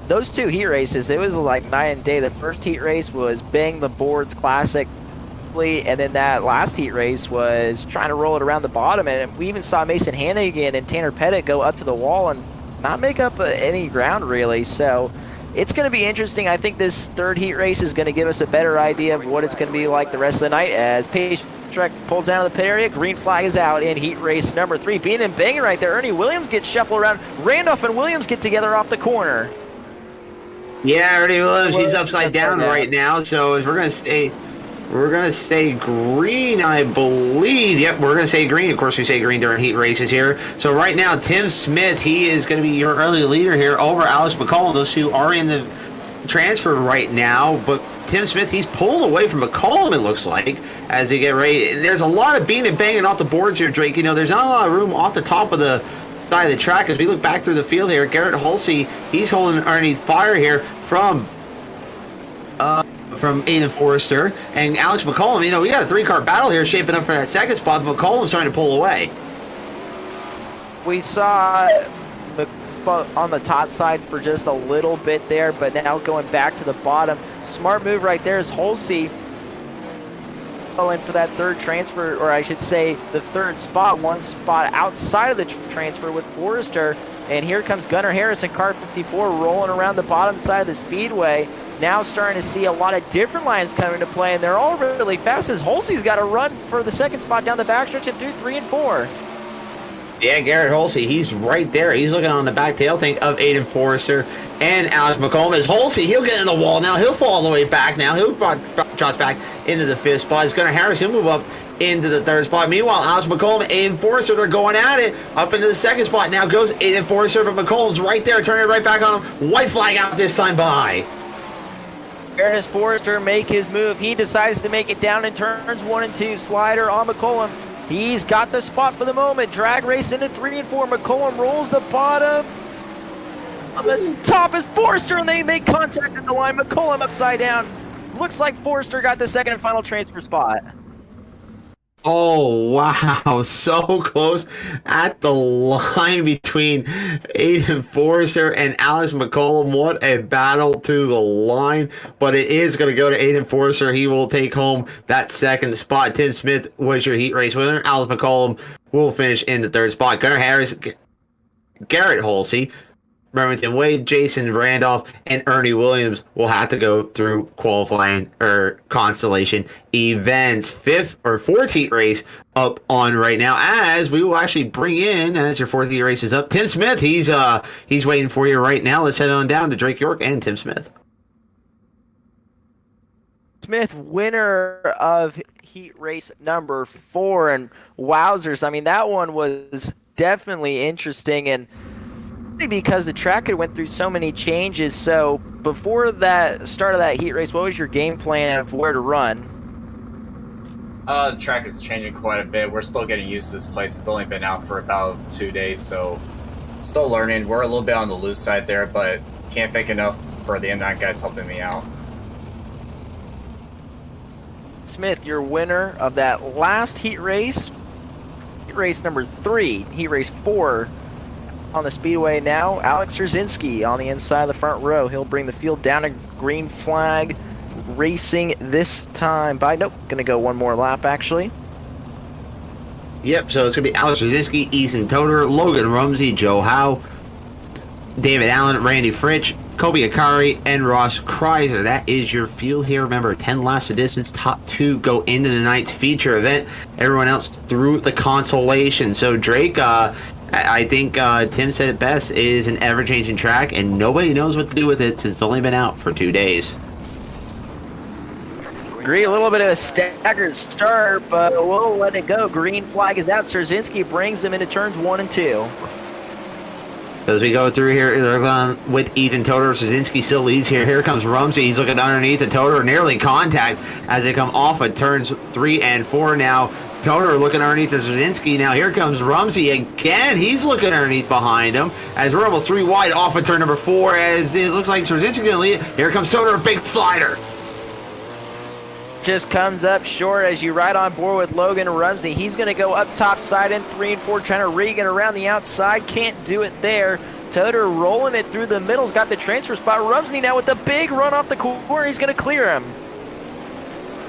those 2 heat races, it was like night and day. The first heat race was Bang the Boards Classic, and then that last heat race was trying to roll it around the bottom, and we even saw Mason Hannigan and Tanner Pettit go up to the wall and not make up any ground really. So it's going to be interesting. I think this 3rd heat race is going to give us a better idea of what it's going to be like the rest of the night as Paige Trek pulls down to the pit area. Green flag is out in heat race number 3. Being and banging right there. Ernie Williams gets shuffled around. Randolph and Williams get together off the corner. Yeah, Ernie Williams, he's upside down right now. So as we're going to stay green, I believe. Yep, we're going to stay green. Of course, we stay green during heat races here. So right now, Tim Smith, he is going to be your early leader here over Alex McCollum. Those 2 are in the transfer right now. But Tim Smith, he's pulling away from McCollum, it looks like, as they get ready. There's a lot of beating and banging off the boards here, Drake. There's not a lot of room off the top of the side of the track. As we look back through the field here, Garrett Hulsey, he's holding underneath fire here from Aiden Forrester and Alex McCollum. We got a 3-car battle here shaping up for that 2nd spot. McCollum's starting to pull away. We saw on the top side for just a little bit there, but now going back to the bottom. Smart move right there is Hulsey in for that 3rd transfer, or I should say the 3rd spot, 1 spot outside of the transfer with Forrester. And here comes Gunnar Harris in car 54 rolling around the bottom side of the speedway. Now starting to see a lot of different lines come into play, and they're all really fast as Hulsey's got to run for the 2nd spot down the backstretch and through 3 and 4. Yeah, Garrett Holsey, he's right there. He's looking on the back tail tank of Aiden Forrester and Alex McCollum. As Holsey, he'll get in the wall now. He'll fall all the way back now. He'll drops back into the 5th spot. It's Gunnar Harris. He'll move up into the 3rd spot. Meanwhile, Alex McCollum and Aiden Forrester, they're going at it. Up into the 2nd spot. Now goes Aiden Forrester, but McCollum's right there, turning it right back on him. White flag out this time by. Ernest Forrester make his move. He decides to make it down in turns 1 and 2. Slider on McCollum. He's got the spot for the moment. Drag race into 3 and 4. McCollum rolls the bottom. On the top is Forrester, and they make contact at the line. McCollum upside down. Looks like Forrester got the 2nd and final transfer spot. Oh, wow. So close at the line between Aiden Forrester and Alex McCollum. What a battle to the line. But it is going to go to Aiden Forrester. He will take home that 2nd spot. Tim Smith was your heat race winner. Alex McCollum will finish in the 3rd spot. Gunnar Harris, Garrett Holsey, Remington Wade, Jason Randolph, and Ernie Williams will have to go through qualifying or consolation events. 4th heat race up on right now, as we will actually bring in, as your 4th heat race is up, Tim Smith. He's waiting for you right now. Let's head on down to Drake York and Tim Smith. Smith, winner of heat race number 4, and wowzers, I mean, that one was definitely interesting, and because the track had went through so many changes. So before that start of that heat race, what was your game plan of where to run? The track is changing quite a bit. We're still getting used to this place. It's only been out for about 2 days, so still learning. We're a little bit on the loose side there, but can't thank enough for the M9 guys helping me out. Smith, your winner of that last heat race number 3, heat race 4. On the speedway now, Alex Rzinski on the inside of the front row. He'll bring the field down to green flag racing this time by, gonna go one more lap actually. Yep, so it's gonna be Alex Rzinski, Ethan Toder, Logan Rumsey, Joe Howe, David Allen, Randy Fritch, Kobe Akari, and Ross Kreiser. That is your field here. Remember, 10 laps of distance. Top 2 go into the night's feature event. Everyone else through the consolation. So Drake, I think Tim said it best, it is an ever-changing track, and nobody knows what to do with it since it's only been out for 2 days. Agree, a little bit of a staggered start, but we'll let it go. Green flag is out. Szerzynski brings them into turns 1 and 2. As we go through here, they're going with Ethan Toder. Szerzynski still leads here. Here comes Rumsey. He's looking underneath the Toder, nearly contact as they come off of turns 3 and 4 now. Toder looking underneath the Szerzynski. Now here comes Rumsey again. He's looking underneath behind him as we're almost 3 wide off of turn number 4 as it looks like Szerzynski going to lead. Here comes Toder, a big slider. Just comes up short as you ride on board with Logan Rumsey. He's going to go up top side in 3 and 4, trying to rig it around the outside. Can't do it there. Toder rolling it through the middle's got the transfer spot. Rumsey now with a big run off the corner. He's going to clear him.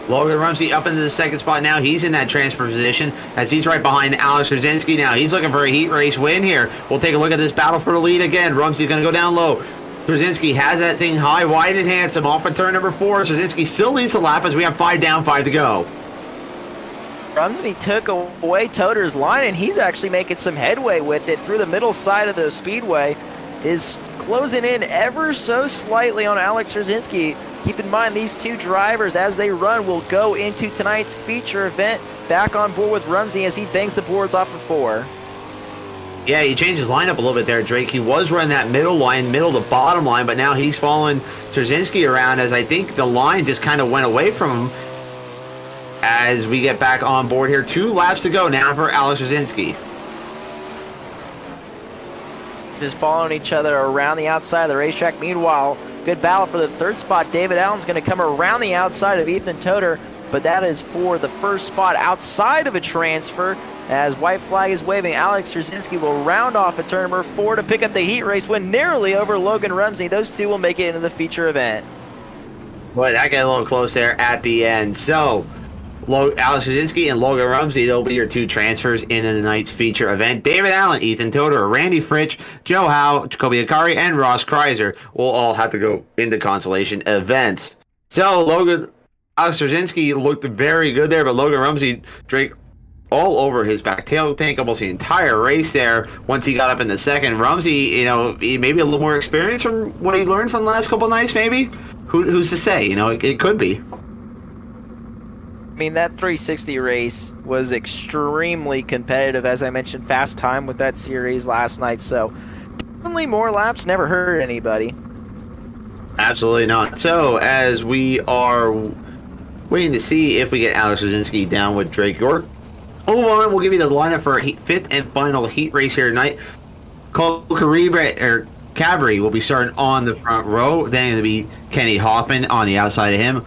Logan Rumsey up into the 2nd spot now. He's in that transfer position as he's right behind Alex Rzinski now. He's looking for a heat race win here. We'll take a look at this battle for the lead again. Rumsey's going to go down low. Rzinski has that thing high, wide, and handsome off of turn number 4. Rzinski still leads the lap as we have 5 down, 5 to go. Rumsey took away Toder's line, and he's actually making some headway with it through the middle side of the speedway. Is closing in ever so slightly on Alex Rzinski. Keep in mind, these 2 drivers, as they run, will go into tonight's feature event back on board with Rumsey as he bangs the boards off of 4. Yeah, he changed his lineup a little bit there, Drake. He was running that middle line, middle to bottom line, but now he's following Szerzynski around as I think the line just kind of went away from him as we get back on board here. 2 laps to go now for Alex Szerzynski. Just following each other around the outside of the racetrack. Meanwhile, good battle for the 3rd spot. David Allen's going to come around the outside of Ethan Toder, but that is for the 1st spot outside of a transfer. As white flag is waving, Alex Szerzynski will round off at turn number 4 to pick up the heat race win narrowly over Logan Rumsey. Those 2 will make it into the feature event. Boy, that got a little close there at the end. So, Alex Szerzynski and Logan Rumsey, they'll be your 2 transfers in the night's feature event. David Allen, Ethan Toder, Randy Fritch, Joe Howe, Jacoby Akari, and Ross Kreiser will all have to go into consolation events. So, Alex Szerzynski looked very good there, but Logan Rumsey, Drake, all over his back tail tank almost the entire race there. Once he got up in the second, Rumsey, maybe a little more experience from what he learned from the last couple nights, maybe. Who's to say? It could be. I mean, that 360 race was extremely competitive, as I mentioned, fast time with that series last night. So definitely more laps never hurt anybody. Absolutely not. So as we are waiting to see if we get Alex Rosinski down with Drake York, hold on, we'll give you the lineup for fifth and final heat race here tonight. Cole Cabri will be starting on the front row. Then it'll be Kenny Hoffman on the outside of him.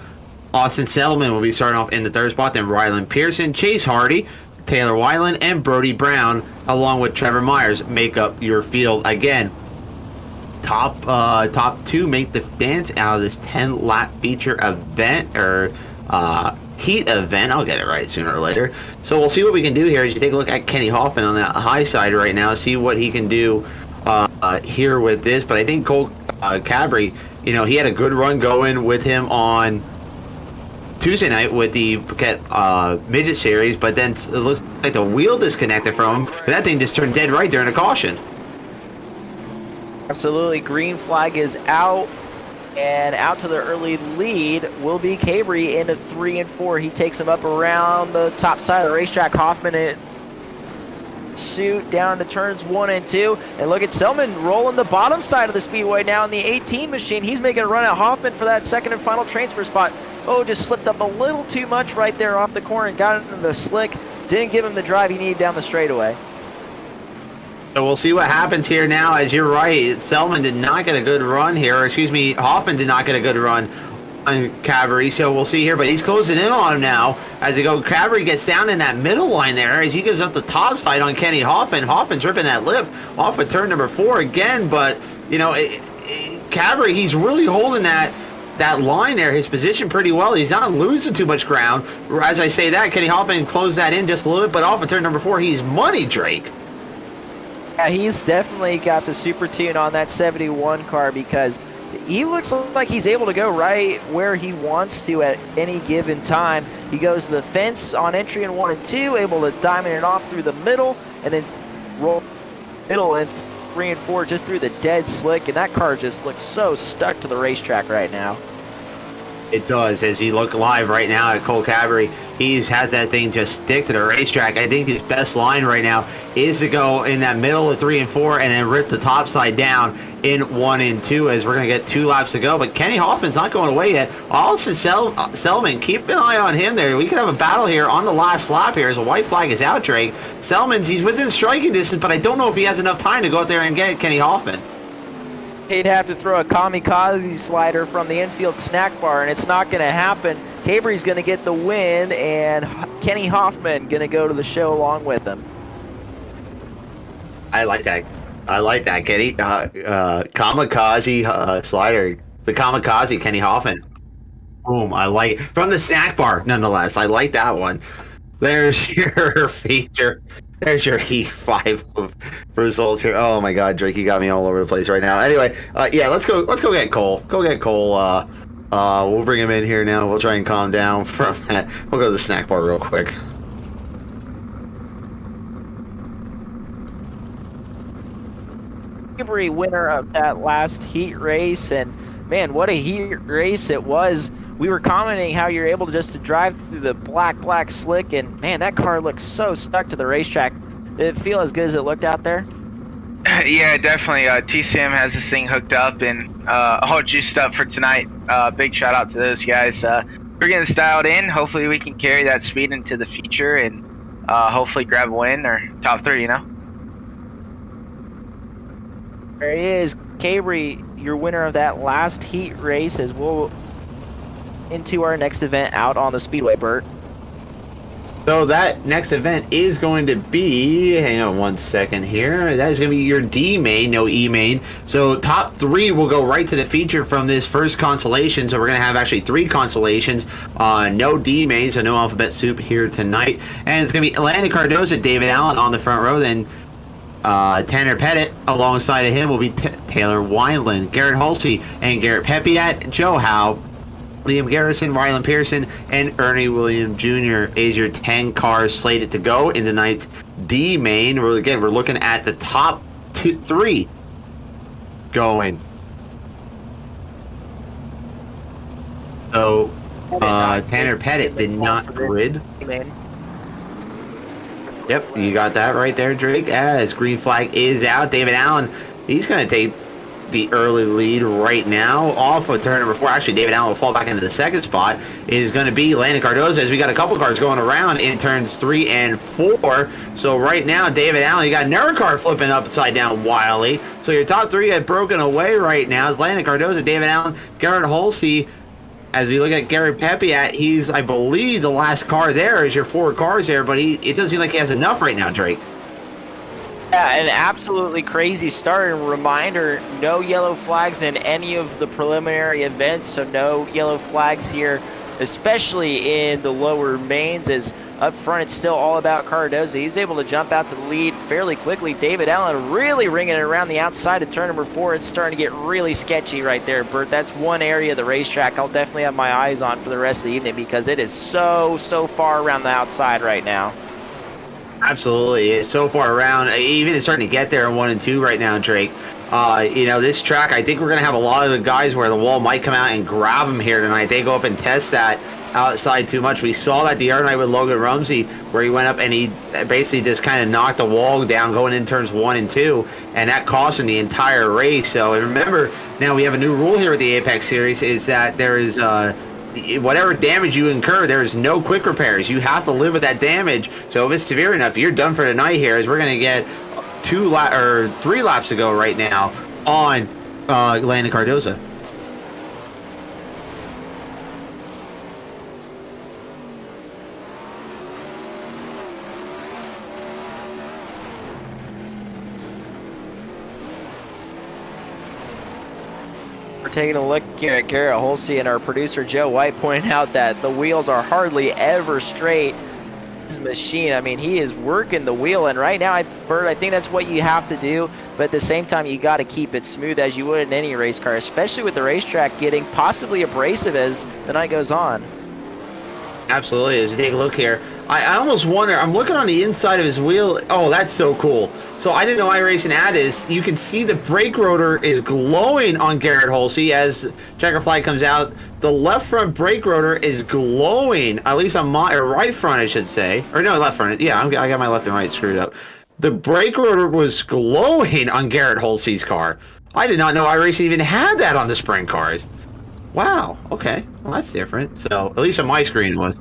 Austin Settleman will be starting off in the third spot. Then Rylan Pearson, Chase Hardy, Taylor Weiland, and Brody Brown, along with Trevor Myers, make up your field again. Top two make the dance out of this 10-lap feature event or heat event. I'll get it right sooner or later. So we'll see what we can do here as you take a look at Kenny Hoffman on that high side right now. See what he can do here with this. But I think Cole Cabri, he had a good run going with him on Tuesday night with the midget series, but then it looks like the wheel disconnected from him, and that thing just turned dead right during a caution. Absolutely. Green flag is out, and out to the early lead will be Cabri into 3 and 4. He takes him up around the top side of the racetrack. Hoffman in suit down to turns 1 and 2, and look at Selman rolling the bottom side of the speedway now in the 18 machine. He's making a run at Hoffman for that second and final transfer spot. Oh, just slipped up a little too much right there off the corner and got into the slick. Didn't give him the drive he needed down the straightaway. So we'll see what happens here now. As you're right, Selman did not get a good run here. Or excuse me, Hoffman did not get a good run on Cabri. So we'll see here, but he's closing in on him now. As they go, Cabri gets down in that middle line there as he gives up the top side on Kenny Hoffman. Hoffman's ripping that lip off of turn number 4 again, but Cabri, he's really holding that line there, his position pretty well. He's not losing too much ground. As I say that, Kenny Hoffman closed that in just a little bit, but off of turn number 4, he's money, Drake. Yeah, he's definitely got the super tune on that 71 car because he looks like he's able to go right where he wants to at any given time. He goes to the fence on entry in 1 and 2, able to diamond it off through the middle, and then roll middle and 3 and 4 just through the dead slick, and that car just looks so stuck to the racetrack right now. It does. As you look live right now at Cole Cabri, he's had that thing just stick to the racetrack. I think his best line right now is to go in that middle of 3 and 4 and then rip the top side down in 1 and 2 as we're going to get 2 laps to go. But Kenny Hoffman's not going away yet. Also, Selman, keep an eye on him there. We could have a battle here on the last lap here as a white flag is out, Drake. Selman's, he's within striking distance, but I don't know if he has enough time to go out there and get Kenny Hoffman. He'd have to throw a kamikaze slider from the infield snack bar, and it's not going to happen. Cabri's going to get the win, and Kenny Hoffman going to go to the show along with him. I like that, Kenny. Kamikaze slider. The kamikaze, Kenny Hoffman. Boom, I like it. From the snack bar, nonetheless. I like that one. There's your feature. There's your E5 results here. Oh my God, Drake, you got me all over the place right now. Anyway, yeah, let's go get Cole. Go get Cole. We'll bring him in here now. We'll try and calm down from that. We'll go to the snack bar real quick. Cabri, winner of that last heat race, and man, what a heat race it was. We were commenting how you're able to drive through the black slick, and man, that car looks so stuck to the racetrack. Did it feel as good as it looked out there? Yeah, definitely. TCM has this thing hooked up and all juiced up for tonight. Big shout out to those guys. We're getting styled in. Hopefully we can carry that speed into the future and hopefully grab a win or top 3, There he is, Cabri, your winner of that last heat race, as we'll into our next event out on the Speedway, Bert. So that next event is going to be, hang on 1 second here, that is going to be your D main, no E main. So top 3 will go right to the feature from this first consolation. So we're going to have actually 3 consolations, no D main, so no alphabet soup here tonight. And it's going to be Landon Cardoza, David Allen on the front row, then Tanner Pettit alongside of him will be Taylor Wineland, Garrett Halsey, and Garrett Pepiat, Joe Howe, Liam Garrison, Rylan Pearson, and Ernie Williams Jr. is your 10 cars slated to go in tonight's D main. We're looking at the top 3 going. So, Tanner Pettit did not grid. Yep, you got that right there, Drake. As green flag is out, David Allen, he's going to take the early lead right now off of turn number 4. Actually, David Allen will fall back into the second spot. It is going to be Landon Cardoza, as we got a couple cars going around in turns 3 and 4. So right now, David Allen, you got another car flipping upside down wildly. So your top 3 have broken away right now. It's Landon Cardoza, David Allen, Garrett Holsey. As we look at Gary Pepiat, he's, I believe, the last car there is your 4 cars there, but it doesn't seem like he has enough right now, Drake. Yeah, an absolutely crazy start. And reminder, no yellow flags in any of the preliminary events, so no yellow flags here, especially in the lower mains, as up front it's still all about Cardoza. He's able to jump out to the lead fairly quickly. David Allen really ringing it around the outside of turn number 4. It's starting to get really sketchy right there, Bert. That's one area of the racetrack I'll definitely have my eyes on for the rest of the evening, because it is so far around the outside right now. Absolutely. It's so far around. Even it's starting to get there in 1 and 2 right now, Drake. This track, I think we're going to have a lot of the guys where the wall might come out and grab them here tonight. They go up and test that outside too much. We saw that the other night with Logan Rumsey, where he went up and he basically just kind of knocked the wall down going in turns 1 and 2, and that cost him the entire race. So remember, now we have a new rule here with the Apex Series, is that there is whatever damage you incur, there's no quick repairs. You have to live with that damage. So if it's severe enough, you're done for tonight here, as we're going to get 3 laps to go right now on Landon Cardoza. Taking a look here at Garrett Holsey, and our producer Joe White pointing out that the wheels are hardly ever straight. His machine, I mean, he is working the wheel, and right now, Bert, I think that's what you have to do, but at the same time, you got to keep it smooth as you would in any race car, especially with the racetrack getting possibly abrasive as the night goes on. Absolutely. As you take a look here, I almost wonder, I'm looking on the inside of his wheel. Oh, that's so cool. So I didn't know iRacing had this. You can see the brake rotor is glowing on Garrett Holsey as checker flag comes out. The left front brake rotor is glowing, at least on my, or right front, I should say. Or no, left front. Yeah, I got my left and right screwed up. The brake rotor was glowing on Garrett Holsey's car. I did not know iRacing even had that on the sprint cars. Wow, okay. Well, that's different. So, at least on my screen it was.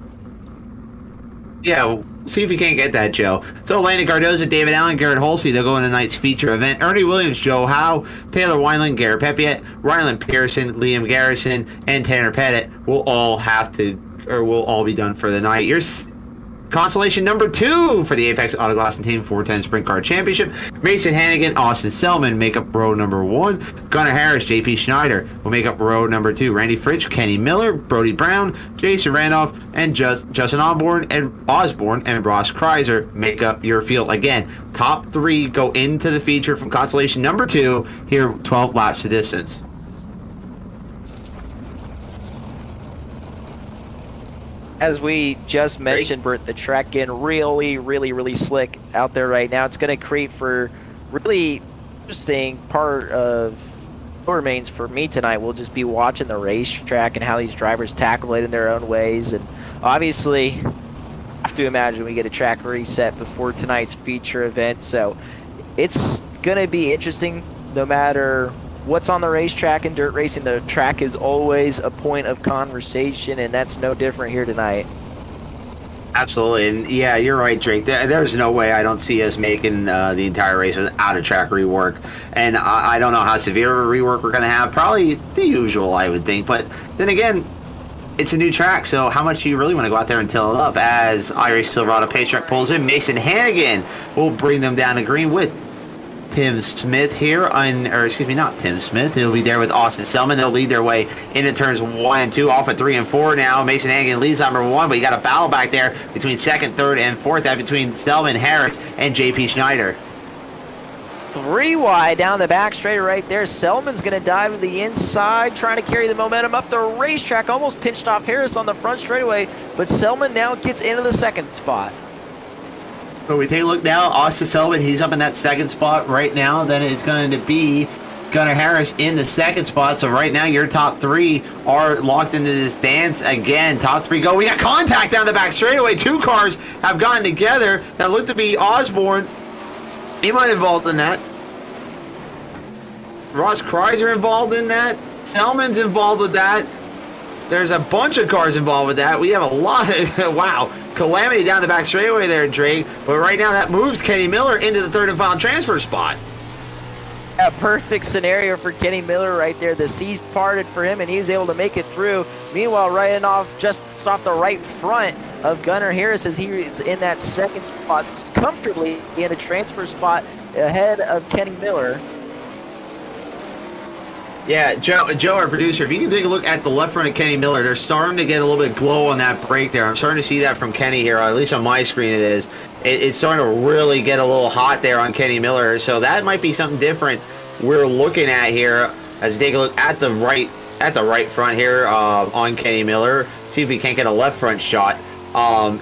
Yeah, see if you can't get that, Joe. So, Landon Cardoza, David Allen, Garrett Holsey, they'll go in tonight's feature event. Ernie Williams, Joe Howe, Taylor Wineland, Garrett Pepiat, Rylan Pearson, Liam Garrison, and Tanner Pettit will all be done for the night. Your consolation number 2 for the Apex Auto Glass and Team 410 Sprint Car Championship. Mason Hannigan, Austin Selman make up row number 1. Gunnar Harris, JP Schneider will make up row number 2. Randy Fritsch, Kenny Miller, Brody Brown, Jason Randolph, and Justin Osborne and Ross Kreiser make up your field. Again, top 3 go into the feature from consolation number 2 here, 12 laps to distance. As we just mentioned, Bert, the track getting really slick out there right now. It's going to create for really interesting part of lower mains for me tonight. We'll just be watching the racetrack and how these drivers tackle it in their own ways. And obviously, I have to imagine we get a track reset before tonight's feature event. So it's going to be interesting no matter what's on the racetrack. In dirt racing, the track is always a point of conversation, and that's no different here tonight. Absolutely, and yeah, you're right, Drake. There's no way I don't see us making the entire race without a track rework, and I don't know how severe a rework we're going to have. Probably the usual, I would think, but then again, it's a new track, so how much do you really want to go out there and till it up? As iRacing Silverado Pace Track pulls in, Mason Hannigan will bring them down to green with Tim Smith here, not Tim Smith. He'll be there with Austin Selman. They'll lead their way into turns 1 and 2, off at 3 and 4 now. Mason Hannigan leads number 1, but you got a battle back there between 2nd, 3rd, and 4th, that between Selman, Harris, and JP Schneider. 3 wide down the back straight right there. Selman's going to dive to the inside, trying to carry the momentum up the racetrack. Almost pinched off Harris on the front straightaway, but Selman now gets into the second spot. So we take a look now. Austin Selman, he's up in that second spot right now. Then it's going to be Gunnar Harris in the second spot. So right now your top 3 are locked into this dance again. Top 3 go. We got contact down the back straightaway. 2 cars have gotten together. That looked to be Osborne. He might involved in that. Ross Kreiser involved in that. Selman's involved with that. There's a bunch of cars involved with that. We have a lot of, wow, calamity down the back straightaway there, Drake. But right now that moves Kenny Miller into the third and final transfer spot. A perfect scenario for Kenny Miller right there. The seas parted for him, and he was able to make it through. Meanwhile, right off, just off the right front of Gunnar Harris, as he is in that second spot, comfortably in a transfer spot ahead of Kenny Miller. Yeah, Joe, our producer, if you can take a look at the left front of Kenny Miller, they're starting to get a little bit of glow on that brake there. I'm starting to see that from Kenny here, or at least on my screen it is. It's starting to really get a little hot there on Kenny Miller, so that might be something different we're looking at here as we take a look at the right front here on Kenny Miller. See if we can't get a left front shot.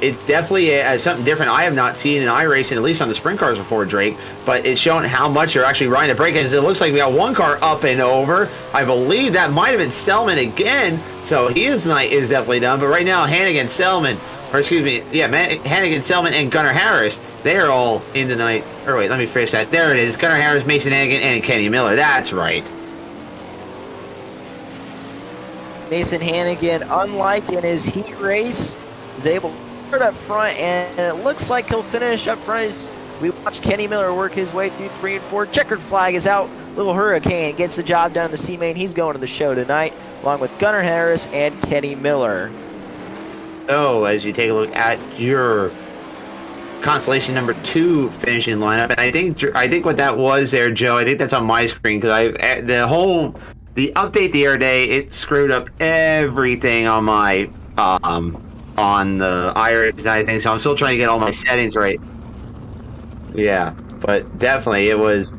It's definitely something different I have not seen in iRacing, at least on the sprint cars before, Drake, but it's showing how much they're actually riding the brake. As it looks like we got 1 car up and over. I believe that might have been Selman again, so his night is definitely done. But right now, Hannigan, Selman, Hannigan, Selman, and Gunnar Harris, they're all in the night. Or wait, let me finish that. There it is. Gunnar Harris, Mason Hannigan, and Kenny Miller. That's right. Mason Hannigan, unlike in his heat race, is able to start up front, and it looks like he'll finish up front as we watch Kenny Miller work his way through 3 and 4. Checkered flag is out. Little Hurricane gets the job done in the C-Main. He's going to the show tonight, along with Gunnar Harris and Kenny Miller. So, as you take a look at your Constellation number 2 finishing lineup, and I think what that was there, Joe, I think that's on my screen, because the update the other day, it screwed up everything on my on the iRacing side of things, so I'm still trying to get all my settings right. Yeah, but definitely it was.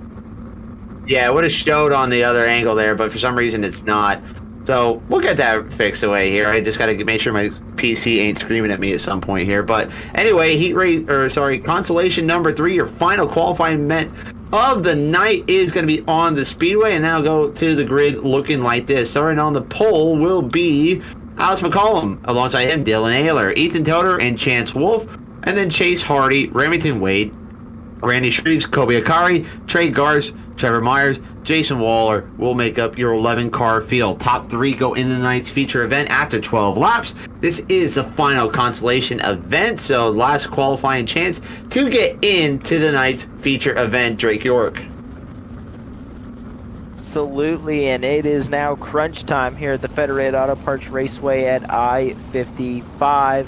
Yeah, it would have showed on the other angle there, but for some reason it's not. So we'll get that fixed away here. I just got to make sure my PC ain't screaming at me at some point here. But anyway, Constellation number 3, your final qualifying event of the night is going to be on the speedway, and now go to the grid looking like this. Starting on the pole will be Alex McCollum, alongside him Dylan Ayler, Ethan Toder, and Chance Wolf, and then Chase Hardy, Remington Wade, Randy Shreves, Kobe Akari, Trey Garst, Trevor Myers, Jason Waller will make up your 11-car field. Top 3 go in the night's feature event after 12 laps. This is the final Constellation event, so last qualifying chance to get into the night's feature event. Drake York. Absolutely, and it is now crunch time here at the Federated Auto Parts Raceway at I-55.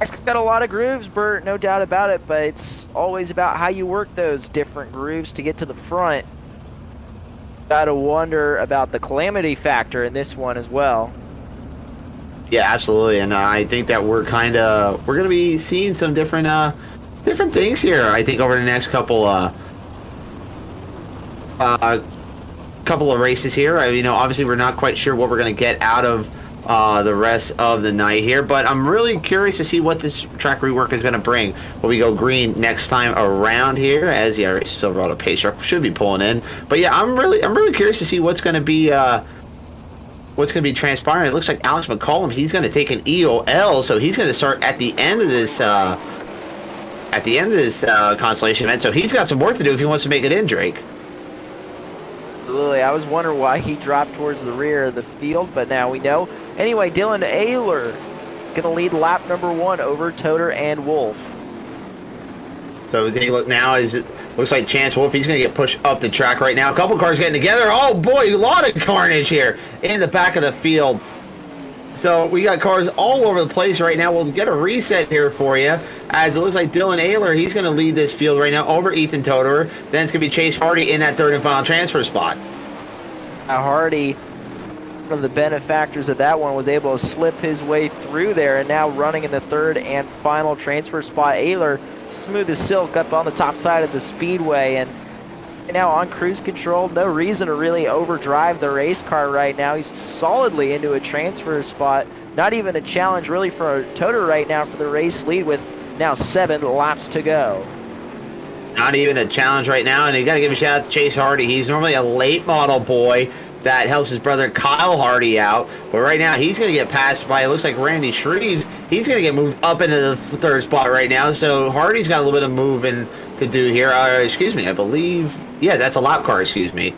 It's got a lot of grooves, Bert, no doubt about it, but it's always about how you work those different grooves to get to the front. Gotta wonder about the calamity factor in this one as well. Yeah, absolutely, and I think that we're gonna be seeing some different things here. I think over the next couple of races here. Obviously we're not quite sure what we're gonna get out of the rest of the night here, but I'm really curious to see what this track rework is going to bring. Will we go green next time around here? As the Silverado pace truck should be pulling in, but yeah, I'm really curious to see what's going to be transpiring. It looks like Alex McCollum, he's going to take an EOL, so he's going to start at the end of this Constellation event. So he's got some work to do if he wants to make it in, Drake. Absolutely. I was wondering why he dropped towards the rear of the field, but now we know. Anyway, Dylan Ayler going to lead lap number 1 over Toder and Wolf. So take a look now. Looks like Chance Wolf, he's going to get pushed up the track right now. A couple cars getting together. Oh boy, a lot of carnage here in the back of the field. So we got cars all over the place right now. We'll get a reset here for you, as it looks like Dylan Ayler, he's going to lead this field right now over Ethan Toder. Then it's going to be Chase Hardy in that third and final transfer spot. Hardy, one of the benefactors of that one, was able to slip his way through there, and now running in the third and final transfer spot. Ayler, smooth as silk, up on the top side of the speedway, and now on cruise control. No reason to really overdrive the race car right now. He's solidly into a transfer spot. Not even a challenge really for Toter right now for the race lead with now 7 laps to go. Not even a challenge right now, and you got to give a shout out to Chase Hardy. He's normally a late model boy that helps his brother Kyle Hardy out, but right now he's going to get passed by, it looks like Randy Shreves. He's going to get moved up into the 3rd spot right now, so Hardy's got a little bit of moving to do here. Excuse me, I believe, yeah, that's a lap car, excuse me,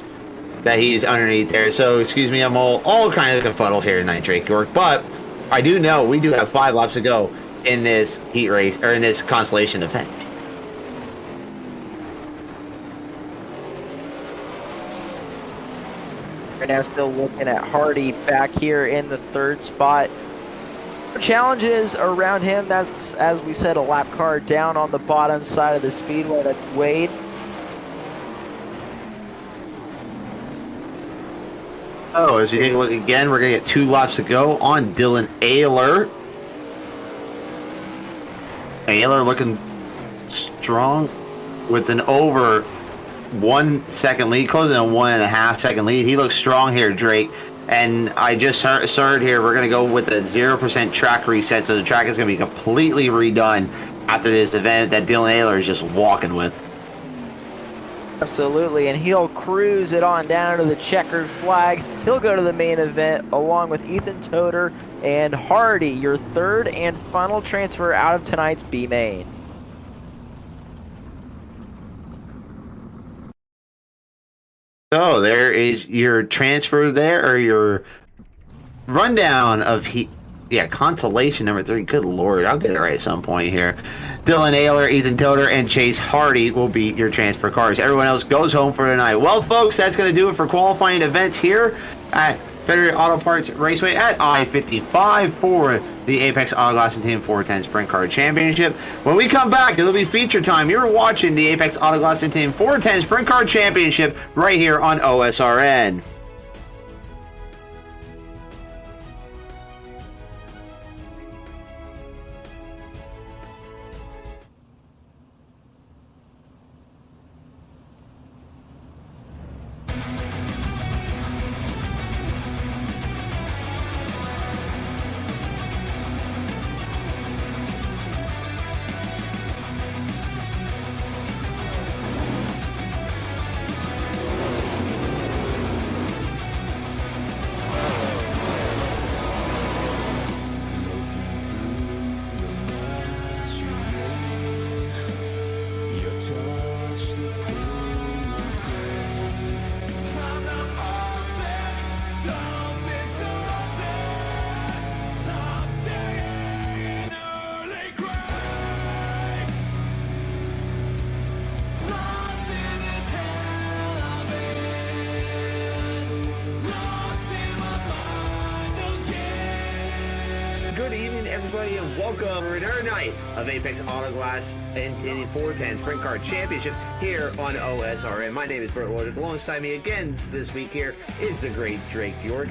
that he's underneath there. So, excuse me, I'm all kind of confuddled here tonight, Drake York, but I do know we do have 5 laps to go in this heat race, or in this Constellation event. Right now still looking at Hardy back here in the 3rd spot. Challenges around him. That's, as we said, a lap car down on the bottom side of the speedway. That's Wade. Oh, as we take a look again, we're going to get 2 laps to go on Dylan Ayler. Ayler looking strong with an over 1 second lead, closing a 1.5 second lead. He looks strong here, Drake. And I just heard here we're going to go with a 0% track reset, so the track is going to be completely redone after this event that Dylan Ayler is just walking with. Absolutely, and he'll cruise it on down to the checkered flag. He'll go to the main event along with Ethan Toter and Hardy, your 3rd and final transfer out of tonight's B main. So there is your transfer there, or your rundown of Constellation number 3. Good Lord, I'll get it right at some point here. Dylan Ayler, Ethan Toter, and Chase Hardy will be your transfer cars. Everyone else goes home for the night. Well, folks, that's going to do it for qualifying events here at Federated Auto Parts Raceway at I-55 for the Apex Auto Glass and Team 410 Sprint Car Championship. When we come back, it'll be feature time. You're watching the Apex Auto Glass and Team 410 Sprint Car Championship right here on OSRN. Good evening, everybody, and welcome to another night of Apex Auto Glass and Team 410 Sprint Car Championships here on OSRN. My name is Bert Lloyd. Alongside me again this week here is the great Drake York.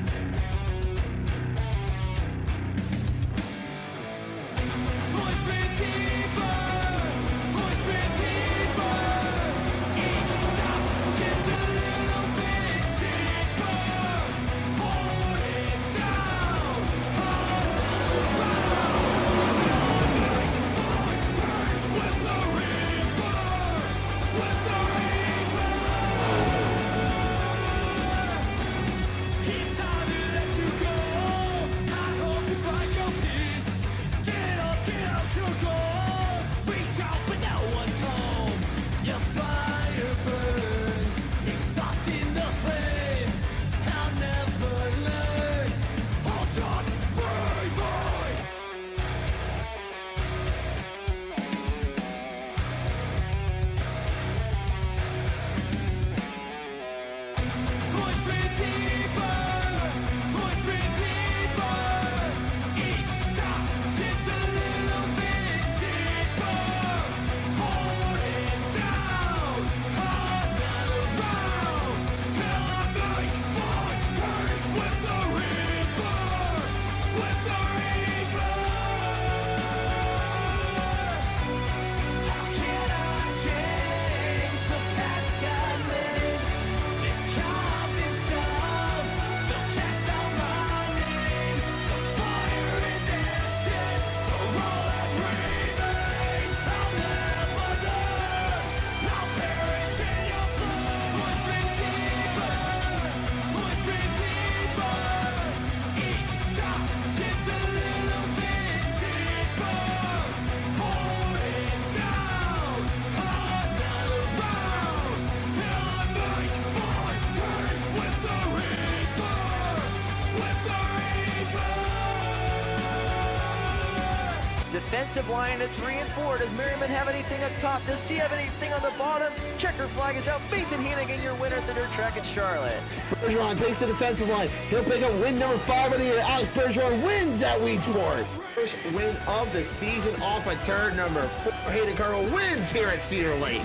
defensive line at 3 and 4. Does Merriman have anything up top? Does he have anything on the bottom? Checker flag is out. Mason Hannigan, your winner at the dirt track in Charlotte. Bergeron takes the defensive line. He'll pick up win number 5 of the year. Alex Bergeron wins at Weedsport. First win of the season off a turn number 4. Hayden Cargill wins here at Cedar Lake.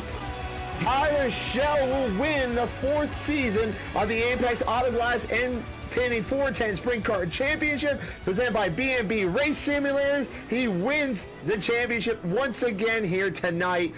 Tyler Shell will win the 4th season of the Apex Autoglass and Penny 410 Sprint Car Championship presented by B&B Race Simulators. He wins the championship once again here tonight.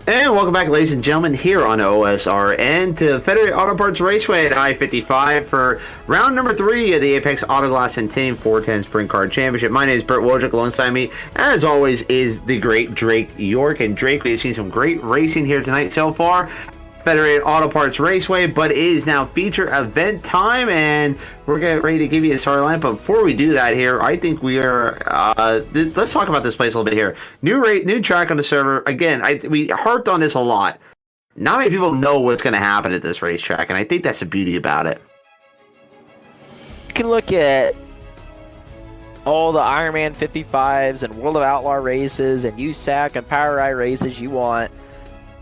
And welcome back, ladies and gentlemen, here on OSRN to Federated Auto Parts Raceway at I-55 for round number 3 of the Apex Autoglass and Team 410 Sprint Car Championship. My name is Burt Wojcik. Alongside me, as always, is the great Drake York. And Drake, we've seen some great racing here tonight so far. Federated Auto Parts Raceway, but it is now feature event time, and we're getting ready to give you a starting line. But before we do that here, I think we are, let's talk about this place a little bit here. New track on the server. Again, we harped on this a lot. Not many people know what's going to happen at this racetrack, and I think that's the beauty about it. You can look at all the Ironman 55s and World of Outlaw races and USAC and Power Ride races you want.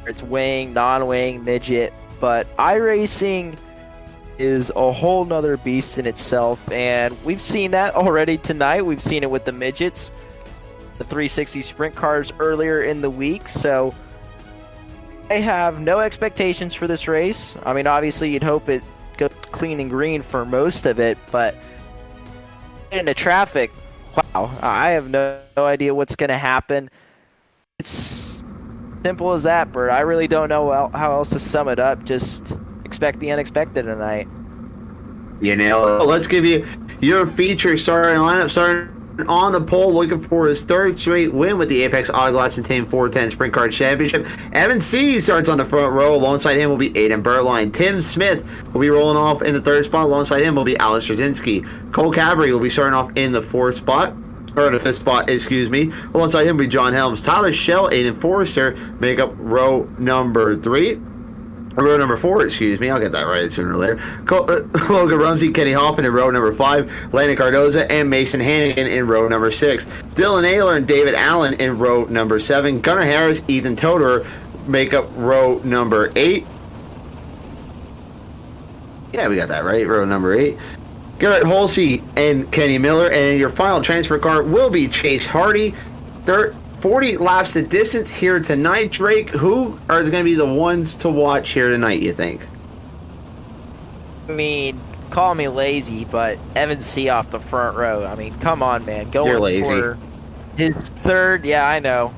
It's wing, non-wing, midget, but iRacing is a whole nother beast in itself, and we've seen that already tonight. We've seen it with the midgets, the 360 sprint cars earlier in the week, so I have no expectations for this race. I mean, obviously you'd hope it goes clean and green for most of it, but into traffic, wow, I have no idea what's going to happen. It's simple as that, Bert. I really don't know how else to sum it up. Just expect the unexpected tonight. You know, let's give you your feature starting lineup. Starting on the pole, looking for his 3rd straight win with the Apex Autoglass and Team 410 Sprint Car Championship. Evan C. starts on the front row. Alongside him will be Aiden Bertline. Tim Smith will be rolling off in the 3rd spot. Alongside him will be Alex Straczynski. Cole Cabry will be starting off in the 4th spot. Or the 5th spot, excuse me. Alongside him will be John Helms. Tyler Shell, Aiden Forrester make up row number 3. Row number 4, excuse me. I'll get that right sooner or later. Logan Rumsey, Kenny Hoffman in row number 5. Landon Cardoza and Mason Hannigan in row number 6. Dylan Ayler and David Allen in row number 7. Gunnar Harris, Ethan Toder make up row number 8. Yeah, we got that right. Row number 8. Garrett Holsey and Kenny Miller, and your final transfer car will be Chase Hardy. 40 laps the distance here tonight. Drake, who are going to be the ones to watch here tonight, you think? I mean, call me lazy, but Evan C. off the front row. I mean, come on, man. Going You're lazy. For his 3rd, yeah, I know.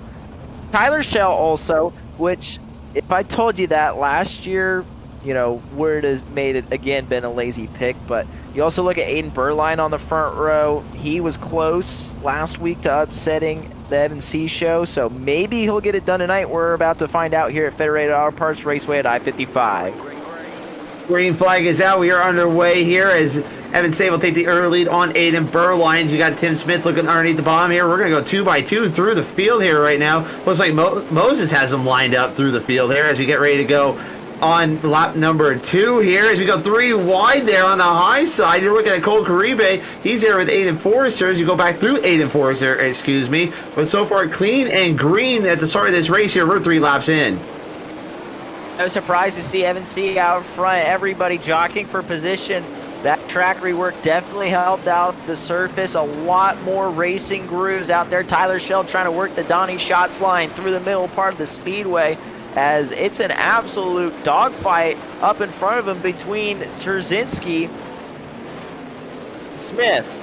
Tyler Shell also, which, if I told you that last year, you know, Word has made it, again, been a lazy pick, but you also look at Aiden Bertline on the front row. He was close last week to upsetting the Evan C. show, so maybe he'll get it done tonight. We're about to find out here at Federated Auto Parts Raceway at I-55. Green flag is out. We are underway here as Evan C. will take the early lead on Aiden Bertline. You got Tim Smith looking underneath the bottom here. We're going to go 2 by 2 through the field here right now. Looks like Moses has them lined up through the field here as we get ready to go on lap number 2 here as we go 3 wide there on the high side. You're looking at Cole Caribe. He's there with Aiden Forrester as you go back through Aiden Forrester, excuse me. But so far, clean and green at the start of this race here. We're 3 laps in. I was surprised to see Evan C. out front. Everybody jockeying for position. That track rework definitely helped out the surface. A lot more racing grooves out there. Tyler Shell trying to work the Donnie Schatz line through the middle part of the speedway. as it's an absolute dogfight up in front of him between Trzynski and Smith.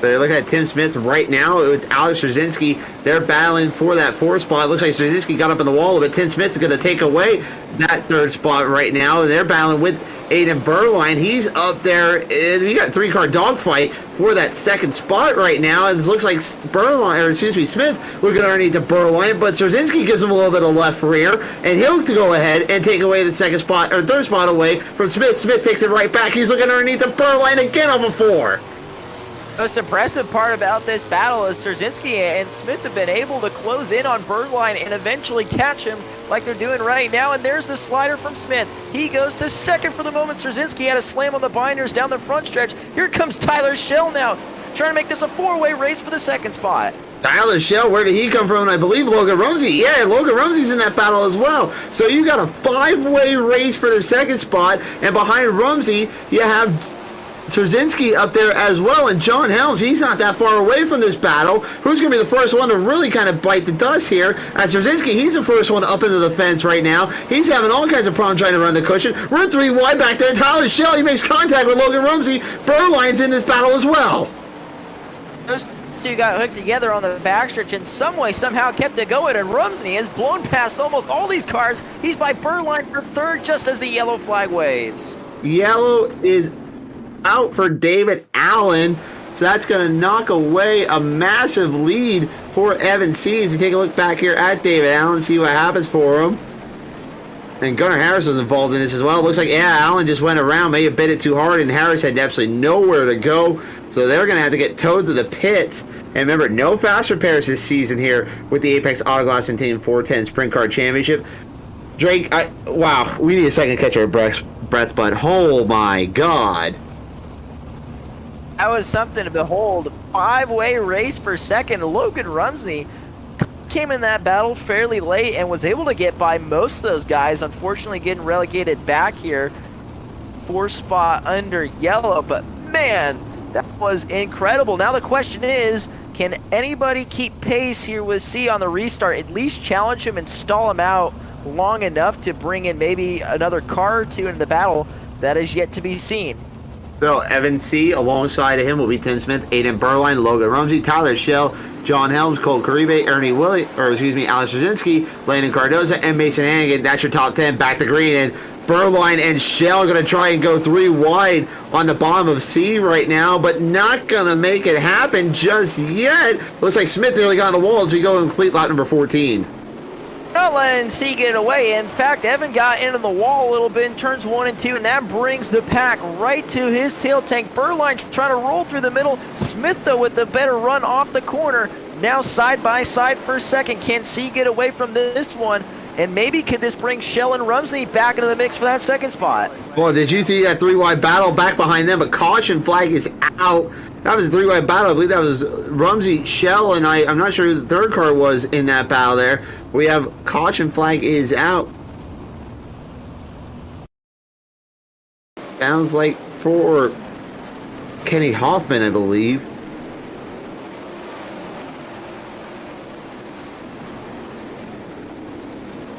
But look at Tim Smith right now with Alex Trzynski. They're battling for that 4th spot. Looks like Trzynski got up in the wall, but Tim Smith is going to take away that 3rd spot right now. And they're battling with Aiden Berline. He's up there. We got a 3-car dogfight for that 2nd spot right now. And it looks like Smith looking underneath the Berline, but Trzynski gives him a little bit of left rear, and he'll go ahead and take away the 2nd spot or 3rd spot away from Smith. Smith takes it right back. He's looking underneath the Berline again off a 4. Most impressive part about this battle is Trzynski and Smith have been able to close in on Birdline and eventually catch him like they're doing right now. And there's the slider from Smith. He goes to 2nd for the moment. Trzynski had a slam on the binders down the front stretch. Here comes Tyler Schell now, trying to make this a 4-way race for the 2nd spot. Tyler Schell, where did he come from? I believe Logan Rumsey. Yeah, Logan Rumsey's in that battle as well. So you got a 5-way race for the 2nd spot, and behind Rumsey, you have Trzynski up there as well, and John Helms, he's not that far away from this battle. Who's going to be the first one to really kind of bite the dust here? As Trzynski, he's the first one up into the fence right now. He's having all kinds of problems trying to run the cushion. We're 3 wide back there. Tyler Schell, he makes contact with Logan Rumsey. Berline's in this battle as well. Those two got hooked together on the backstretch and some way, somehow kept it going, and Rumsey has blown past almost all these cars. He's by Berline for 3rd just as the yellow flag waves. Yellow is out for David Allen, so that's going to knock away a massive lead for Evan Seas. You take a look back here at David Allen, see what happens for him. And Gunnar Harris was involved in this as well. It looks like, yeah, Allen just went around, may have bit it too hard, and Harris had absolutely nowhere to go, so they're going to have to get towed to the pits. And remember, no fast repairs this season here with the Apex Autoglass and Team 410 Sprint Car Championship. Drake, wow, we need a second to catch our breath, but oh my God. That was something to behold. 5-way race for 2nd. Logan Rumsey came in that battle fairly late and was able to get by most of those guys. Unfortunately, getting relegated back here. 4th spot under yellow. But man, that was incredible. Now the question is, can anybody keep pace here with C on the restart? At least challenge him and stall him out long enough to bring in maybe another car or 2 into the battle. That is yet to be seen. So Evan C. alongside of him will be Tim Smith, Aiden Berline, Logan Rumsey, Tyler Schell, John Helms, Cole Caribe, Alex Trzynski, Landon Cardoza, and Mason Hannigan. That's your top 10. Back to green, and Berline and Schell are going to try and go 3 wide on the bottom of C right now, but not going to make it happen just yet. Looks like Smith nearly got on the wall as we go in complete lap number 14. Not letting C get away. In fact, Evan got into the wall a little bit in turns 1 and 2, and that brings the pack right to his tail tank. Berline trying to roll through the middle. Smith, though, with the better run off the corner. Now side by side for 2nd. Can C get away from this one? And maybe could this bring Schell and Rumsey back into the mix for that 2nd spot? Boy, did you see that 3-wide battle back behind them? A caution flag is out. That was a 3-wide battle. I believe that was Rumsey, Schell, and I'm not sure who the 3rd car was in that battle there. We have caution flag is out. Sounds like for Kenny Hoffman, I believe.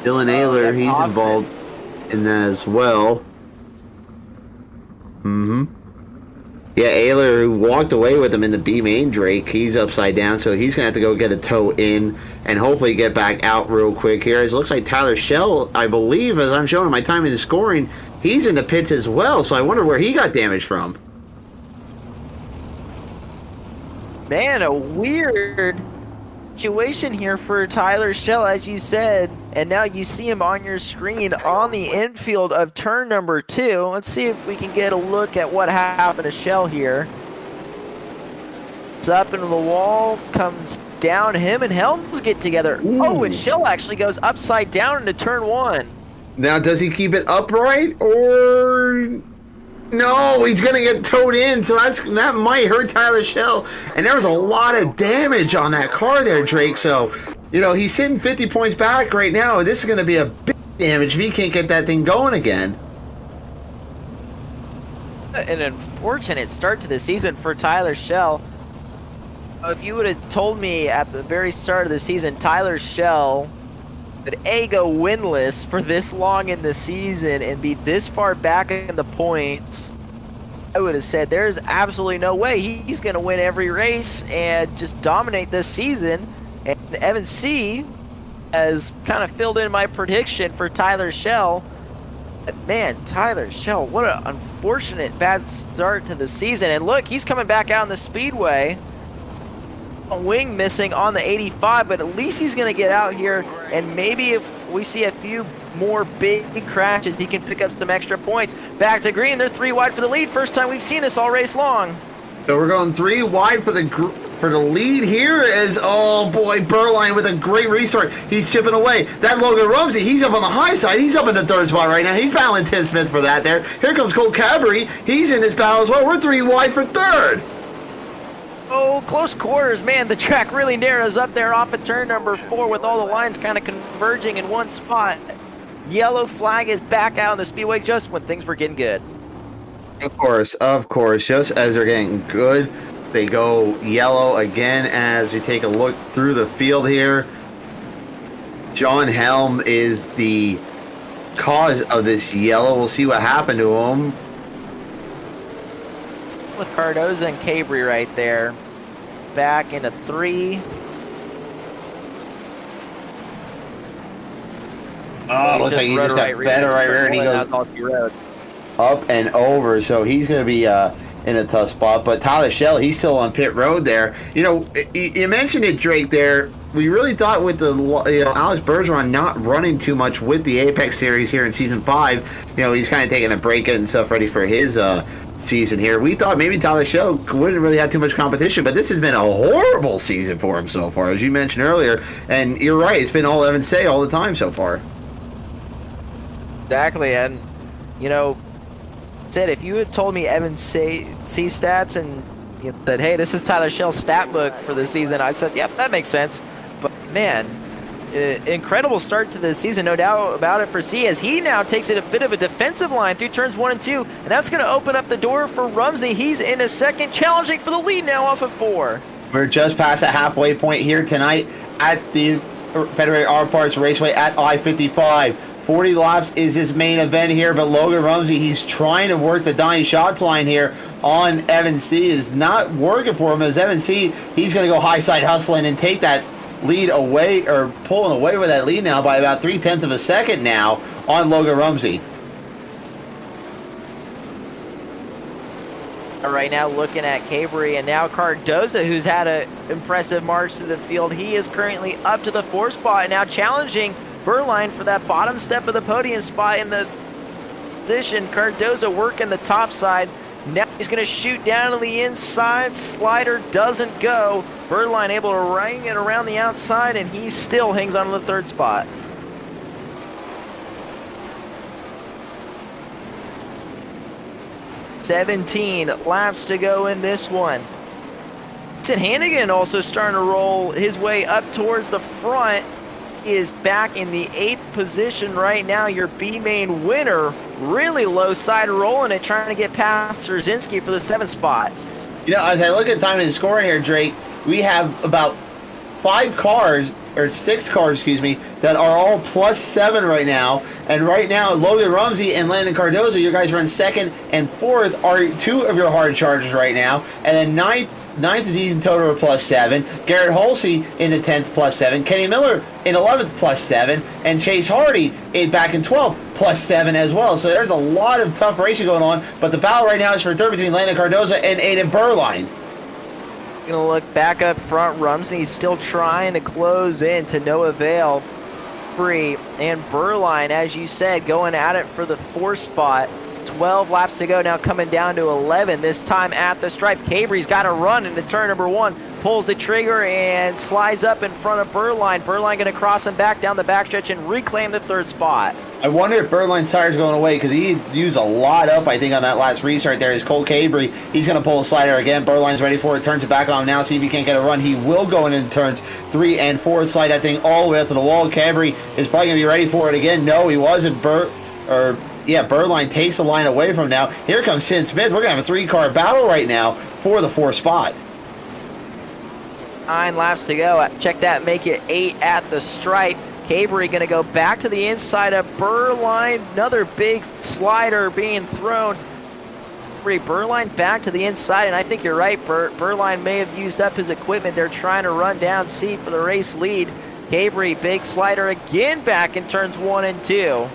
Dylan Ayler, he's Hoffman involved in that as well. Yeah, Ayler, who walked away with him in the B main Drake, he's upside down, so he's going to have to go get a tow in and hopefully get back out real quick here. It looks like Tyler Schell, I believe, as I'm showing my time in the scoring, he's in the pits as well, so I wonder where he got damaged from. Man, a weird situation here for Tyler Schell, as you said, and now you see him on your screen on the infield of turn number 2. Let's see if we can get a look at what happened to Schell here. It's up into the wall, comes down, him and Helms get together. Ooh. Oh, and Schell actually goes upside down into turn 1. Now, does he keep it upright, or... No, he's going to get towed in, so that might hurt Tyler Schell. And there was a lot of damage on that car there, Drake. So, you know, he's sitting 50 points back right now. This is going to be a big damage if he can't get that thing going again. An unfortunate start to the season for Tyler Schell. If you would have told me at the very start of the season, Tyler Schell that A, go winless for this long in the season and be this far back in the points, I would have said there's absolutely no way he's going to win every race and just dominate this season. And Evan C has kind of filled in my prediction for Tyler Schell. But man, Tyler Schell, what an unfortunate bad start to the season. And look, he's coming back out in the speedway. A wing missing on the 85, but at least he's going to get out here, and maybe if we see a few more big crashes, he can pick up some extra points. Back to green, they're 3 wide for the lead. First time we've seen this all race long. So we're going 3 wide for the lead here as, oh boy, Burline with a great restart. He's chipping away. That Logan Rumsey, he's up on the high side. He's up in the 3rd spot right now. He's battling Tim Smith for that there. Here comes Cole Cabry. He's in this battle as well. We're 3 wide for 3rd. Oh, close quarters. Man, the track really narrows up there off of turn number 4 with all the lines kind of converging in one spot. Yellow flag is back out in the speedway just when things were getting good. Of course. Just as they're getting good, they go yellow again as we take a look through the field here. John Helm is the cause of this yellow. We'll see what happened to him. With Cardoza and Cabry right there. Back into 3. Oh, looks like he just got better right here, and he goes up and over, so he's going to be in a tough spot. But Tyler Schell, he's still on pit road there. You know, you mentioned it, Drake, there. We really thought with the Alex Bergeron not running too much with the Apex Series here in Season 5, he's kind of taking a break and stuff ready for his season here. We thought maybe Tyler Schell wouldn't really have too much competition, but this has been a horrible season for him so far, as you mentioned earlier. And you're right, it's been all Evan Say all the time so far. Exactly, and said if you had told me Evan C stats and said, hey, this is Tyler Schell's stat book for the season, I'd said, yep, that makes sense. But man, incredible start to the season, no doubt about it for C, as he now takes it a bit of a defensive line through turns 1 and 2, and that's going to open up the door for Rumsey. He's in a second, challenging for the lead now off of 4. We're just past the halfway point here tonight at the Federated Auto Parts Raceway at I-55. 40 laps is his main event here, but Logan Rumsey, he's trying to work the dying shots line here on Evan C. Is not working for him, as Evan C, he's going to go high side hustling and take that lead away, or pulling away with that lead now by about 0.3 of a second now on Logan Rumsey. Right now looking at Cabry and now Cardoza, who's had an impressive march to the field. He is currently up to the 4 spot and now challenging Burline for that bottom step of the podium spot in the position. Cardoza working the top side. Now he's going to shoot down to the inside. Slider doesn't go. Burline able to ring it around the outside, and he still hangs on to the 3rd spot. $17 laps to go in this one. Hannigan also starting to roll his way up towards the front. Is back in the 8th position right now. Your B main winner, really low side rolling it, trying to get past Trzynski for the 7th spot. As I look at the time and scoring here, Drake, we have about 6 cars, that are all +7 right now. And right now, Logan Rumsey and Landon Cardoza, you guys run 2nd and 4th, are 2 of your hard chargers right now. And then 9th is Ethan Totor +7. Garrett Holsey in the 10th +7. Kenny Miller in 11th +7. And Chase Hardy back in 12th +7 as well. So there's a lot of tough racing going on. But the battle right now is for 3rd between Landon Cardoza and Aiden Burline. Gonna look back up front. Rumsey still trying to close in to no avail. Free and Burline, as you said, going at it for the 4th spot. 12 laps to go now, coming down to 11 this time at the stripe. Cabry's got to run into turn number 1, pulls the trigger and slides up in front of Burline. Burline going to cross him back down the backstretch and reclaim the 3rd spot. I wonder if Burline's tire's going away, because he used a lot up, I think, on that last restart there. Is Cole Cabry. He's going to pull a slider again. Burline's ready for it, turns it back on him now, see if he can't get a run. He will go into turns 3 and 4, slide that thing all the way up to the wall. Cabry is probably going to be ready for it again. No, he wasn't. Burline takes the line away from him now. Here comes Tim Smith. We're going to have a 3-car battle right now for the 4th spot. 9 laps to go. Check that, make it 8 at the stripe. Cabry going to go back to the inside of Burline. Another big slider being thrown. Burline back to the inside, and I think you're right, Burt. Burline may have used up his equipment. They're trying to run down C for the race lead. Cabry, big slider again back in turns 1 and 2.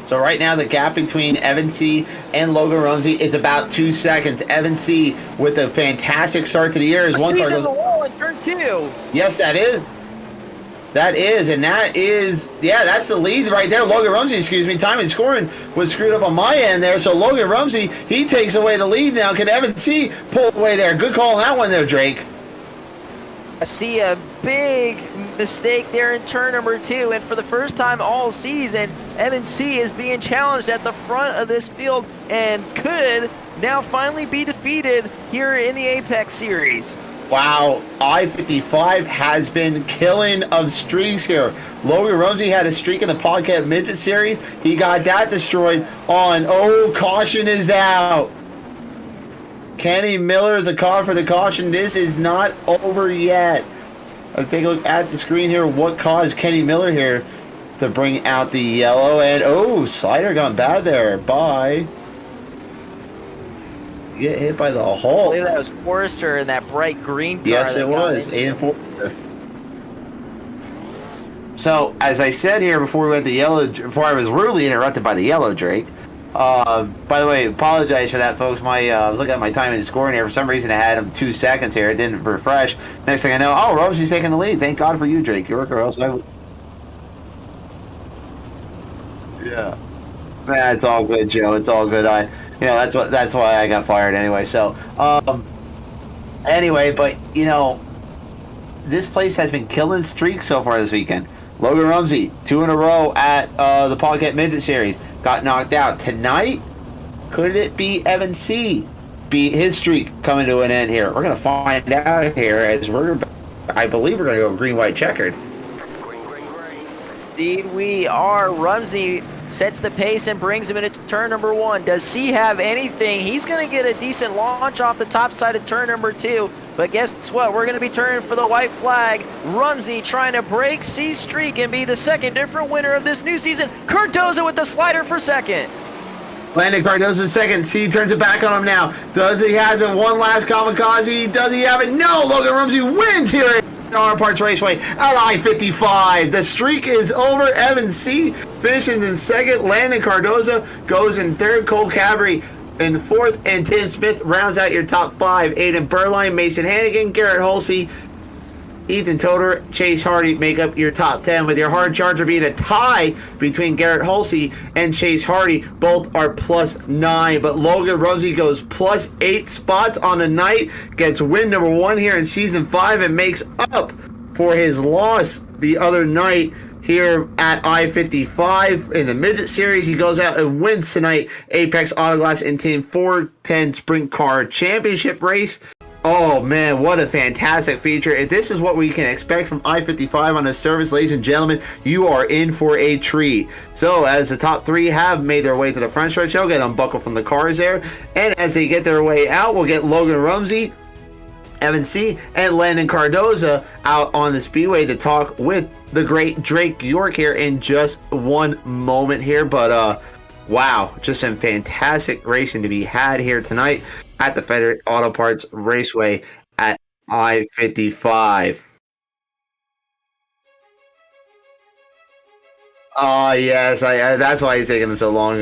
So right now the gap between Evan C. and Logan Rumsey is about 2 seconds. Evan C. with a fantastic start to the year. One car goes, the wall in turn 2. Yes, that is. That is, and that is, yeah, that's the lead right there. Logan Rumsey, excuse me, time and scoring was screwed up on my end there. So Logan Rumsey, he takes away the lead now. Can Evan C. pull away there? Good call on that one there, Drake. I see a big mistake there in turn number 2, and for the first time all season, Evan C. is being challenged at the front of this field and could now finally be defeated here in the Apex Series. Wow, I-55 has been killing of streaks here. Logan Rumsey had a streak in the Podcast Midget Series. He got that destroyed on, caution is out. Kenny Miller is a call for the caution. This is not over yet. Let's take a look at the screen here. What caused Kenny Miller here to bring out the yellow? And, slider gone bad there by... Get hit by the Hulk. I believe that was Forrester in that bright green car. Yes, it was. Aiden Forrester. So, as I said here before we went to yellow, before I was rudely interrupted by the yellow, Drake. By the way, apologize for that, folks. I was looking at my time and scoring here. For some reason, I had him 2 seconds here. It didn't refresh. Next thing I know, Rumsey's taking the lead. Thank God for you, Drake York, or else I would. Yeah. That's all good, Joe. It's all good. That's why I got fired anyway. So, anyway, but this place has been killing streaks so far this weekend. Logan Rumsey, 2 in a row at the Podcast Midget Series, got knocked out. Tonight, could it be Evan C. beat his streak coming to an end here? We're gonna find out here as I believe we're gonna go green, white, checkered. Indeed, we are. Rumsey sets the pace and brings him into turn number 1. Does he have anything? He's going to get a decent launch off the top side of turn number 2. But guess what? We're going to be turning for the white flag. Rumsey trying to break C's streak and be the second different winner of this new season. Cardoza with the slider for second. Landon Cardoza second. C turns it back on him now. Does he has it? One last kamikaze? Does he have it? No! Logan Rumsey wins here at Auto Parts Raceway at I-55. The streak is over. Evan C. finishing in second. Landon Cardoza goes in third. Cole Cabry in fourth. And Tim Smith rounds out your top 5. Aiden Burline, Mason Hannigan, Garrett Holsey, Ethan Toder, Chase Hardy make up your top 10, with your hard charger being a tie between Garrett Holsey and Chase Hardy. Both are +9, but Logan Rumsey goes +8 spots on the night, gets win number 1 here in Season 5, and makes up for his loss the other night here at I-55 in the Midget Series. He goes out and wins tonight Apex Autoglass and Team 410 Sprint Car Championship race. Oh man, what a fantastic feature. If this is what we can expect from I-55 on this service, ladies and gentlemen, you are in for a treat. So as the top 3 have made their way to the front stretch, they'll get unbuckled from the cars there. And as they get their way out, we'll get Logan Rumsey, Evan C., and Landon Cardoza out on the speedway to talk with the great Drake York here in just one moment here. But wow, just some fantastic racing to be had here tonight at the Federated Auto Parts Raceway at I-55. Oh, yes, that's why he's taking so long.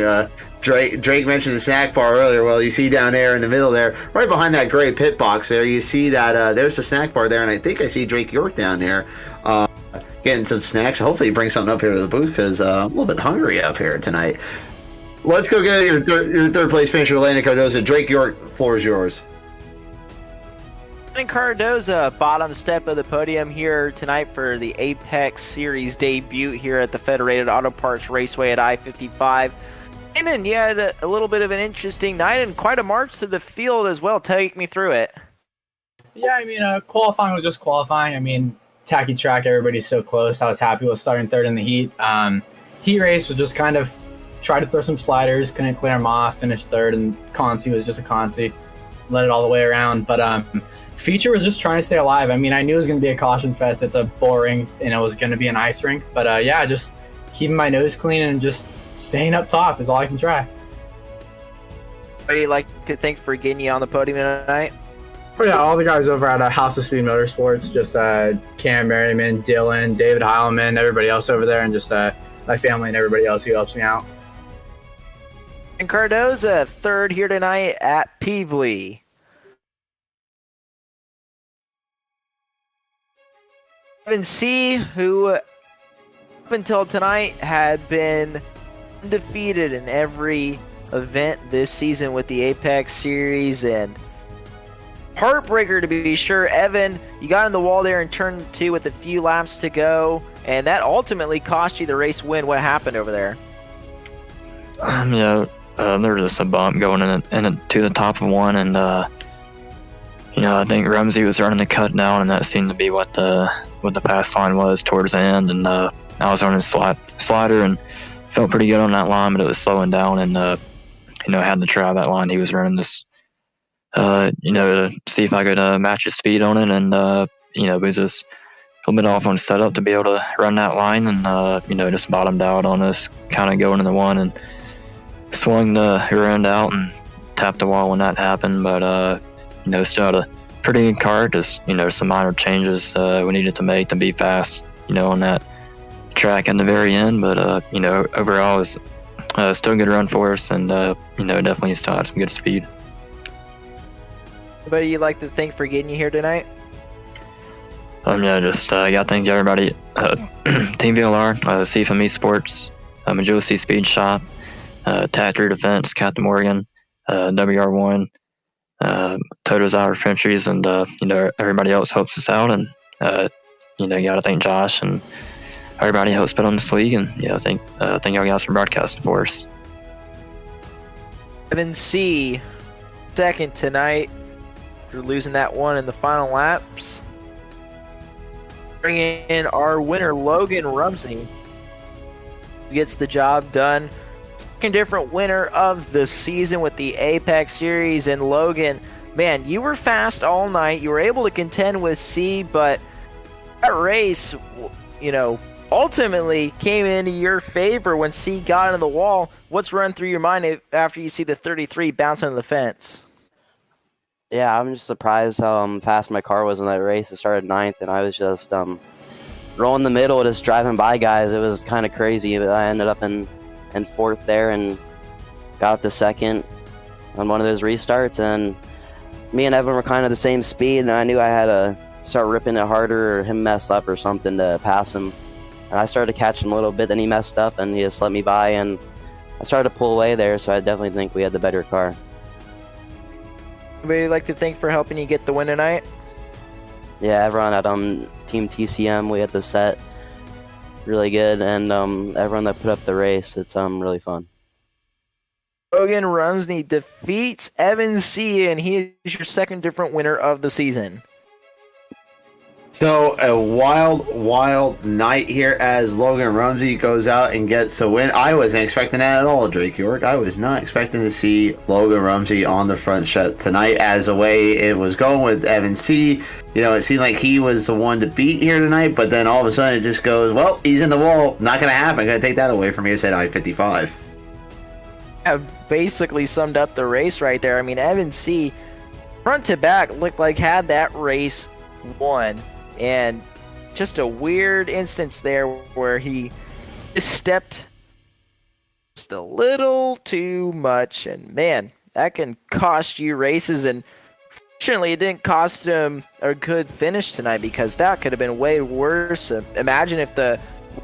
Drake mentioned the snack bar earlier. Well, you see down there in the middle there, right behind that gray pit box there, you see that there's the snack bar there, and I think I see Drake York down there getting some snacks. Hopefully he brings something up here to the booth, because I'm a little bit hungry up here tonight. Let's go get your third place finisher, Landon Cardoza. Drake York, floor is yours. Landon Cardoza, bottom step of the podium here tonight for the Apex Series debut here at the Federated Auto Parts Raceway at I-55. And then you had a little bit of an interesting night and quite a march to the field as well. Take me through it. Yeah, I mean, qualifying was just qualifying. I mean, tacky track, everybody's so close. I was happy with starting third in the heat. Heat race was just kind of try to throw some sliders, couldn't clear them off, finished third, and Consi was just a Consi. Let it all the way around. But feature was just trying to stay alive. I mean, I knew it was going to be a caution fest. It's a boring, and it was going to be an ice rink. But yeah, just keeping my nose clean and just staying up top is all I can try. What do you like to thank for getting you on the podium tonight? Oh yeah, all the guys over at House of Speed Motorsports, just Cam Merriman, Dylan, David Heilman, everybody else over there, and just my family and everybody else who helps me out. And Cardoza, third here tonight at Pevely. Evan C., who up until tonight had been undefeated in every event this season with the Apex Series, and heartbreaker to be sure. Evan, you got in the wall there in turn 2 with a few laps to go, and that ultimately cost you the race win. What happened over there? There was just a bump going in to the top of one, and I think Rumsey was running the cut down, and that seemed to be what the pass line was towards the end. And I was running slider and felt pretty good on that line, but it was slowing down, and had to try that line. He was running this, to see if I could match his speed on it, and it was just a little bit off on setup to be able to run that line, and just bottomed out on us, kind of going in the one, and swung the rear end out and tapped the wall when that happened. But still had a pretty good car. Just some minor changes we needed to make to be fast, on that track in the very end. But overall, it was still a good run for us, and definitely still had some good speed. Anybody you'd like to thank for getting you here tonight? Just gotta thank everybody. Team VLR, CFM Esports, Majority Speed Shop, Tactory Defense, Captain Morgan, WR1, Toto's Hour Frenchies, and everybody else helps us out. And gotta thank Josh and everybody who helps put on this league. And thank y'all guys for broadcasting for us. Evan C., second tonight after losing that one in the final laps. Bringing in our winner, Logan Rumsey, who gets the job done. Second different winner of the season with the Apex Series. And Logan, man, you were fast all night. You were able to contend with C, but that race, ultimately came into your favor when C got into the wall. What's run through your mind after you see the 33 bounce into the fence? Yeah, I'm just surprised how fast my car was in that race. It started 9th, and I was just rolling the middle, just driving by guys. It was kind of crazy, but I ended up in 4th there and got up to 2nd on one of those restarts. And me and Evan were kind of the same speed, and I knew I had to start ripping it harder or him mess up or something to pass him. And I started to catch him a little bit, then he messed up, and he just let me by, and I started to pull away there, so I definitely think we had the better car. Anybody like to thank for helping you get the win tonight? Yeah, everyone at Team TCM, we had the set really good, and everyone that put up the race, it's really fun. Logan Rumsey defeats Evan C., and he is your second different winner of the season. So a wild night here as Logan Rumsey goes out and gets a win. I wasn't expecting that at all, Drake York. I was not expecting to see Logan Rumsey on the front stretch tonight. As the way it was going with Evan C., it seemed like he was the one to beat here tonight, but then all of a sudden it just goes, well, he's in the wall. Not going to happen. Going to take that away from me. I said I-55. Basically summed up the race right there. I mean, Evan C., front to back, looked like had that race won. And just a weird instance there where he just stepped just a little too much. And man, that can cost you races. And fortunately, it didn't cost him a good finish tonight, because that could have been way worse. Imagine if the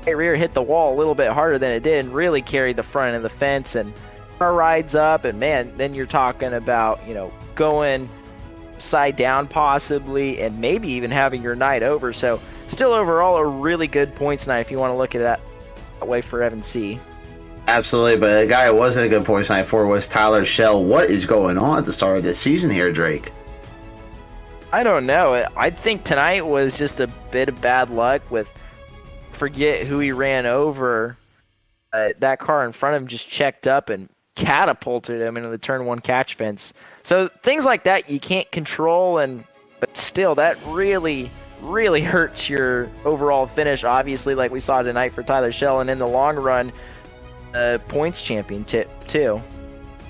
right rear hit the wall a little bit harder than it did and really carried the front of the fence, and car rides up. And man, then you're talking about, going upside down possibly, and maybe even having your night over. So still overall a really good points night if you want to look at that way for Evan C. Absolutely, but the guy who wasn't a good points night for was Tyler Schell. What is going on at the start of this season here, Drake? I don't know. I think tonight was just a bit of bad luck with, forget who he ran over. That car in front of him just checked up and catapulted him into the turn 1 catch fence. So things like that you can't control, and but still, that really hurts your overall finish. Obviously, like we saw tonight for Tyler Schell, and in the long run, points championship too.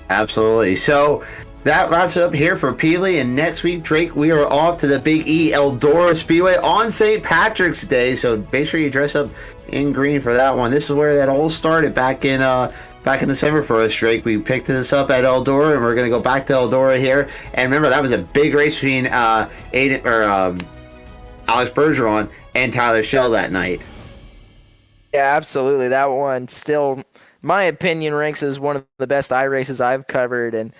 Absolutely. So that wraps it up here for Pevely, and next week, Drake, we are off to the Big E Eldora Speedway on St. Patrick's Day, so make sure you dress up in green for that one. This is where that all started back in December for us, Drake. We picked this up at Eldora, and we're going to go back to Eldora here. And remember, that was a big race between Alex Bergeron and Tyler Schell that night. Yeah, absolutely. That one still, my opinion, ranks as one of the best iRaces I've covered. And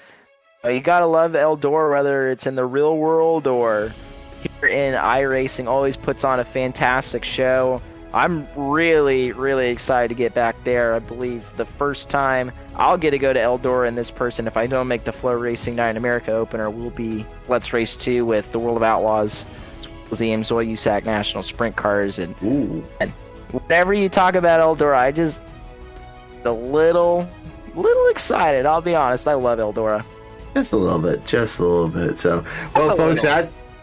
you got to love Eldora, whether it's in the real world or here in iRacing, always puts on a fantastic show. I'm really excited to get back there. I believe the first time I'll get to go to Eldora in this person, if I don't make the Flow Racing Night in America opener, will be Let's Race 2 with the World of Outlaws, as well as the Amsoil USAC National Sprint Cars. And whenever you talk about Eldora, I just a little excited. I'll be honest. I love Eldora. Just a little bit. So, well, folks,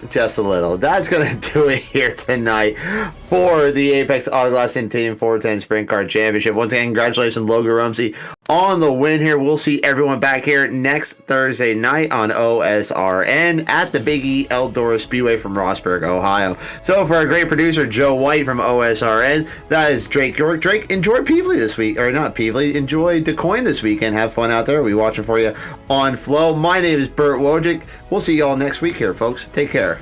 just a little. That's going to do it here tonight for the Apex Autoglass Team 410 Sprint Car Championship. Once again, congratulations, Logan Rumsey, on the win here. We'll see everyone back here next Thursday night on OSRN at the Big E Eldora Speedway from Rossburg, Ohio. So for our great producer, Joe White from OSRN, that is Drake York. Drake, enjoy Pevely this week. Or not Pevely, enjoy DeCoin this weekend. Have fun out there. We'll be watching for you on Flow. My name is Burt Wojcik. We'll see you all next week here, folks. Take care.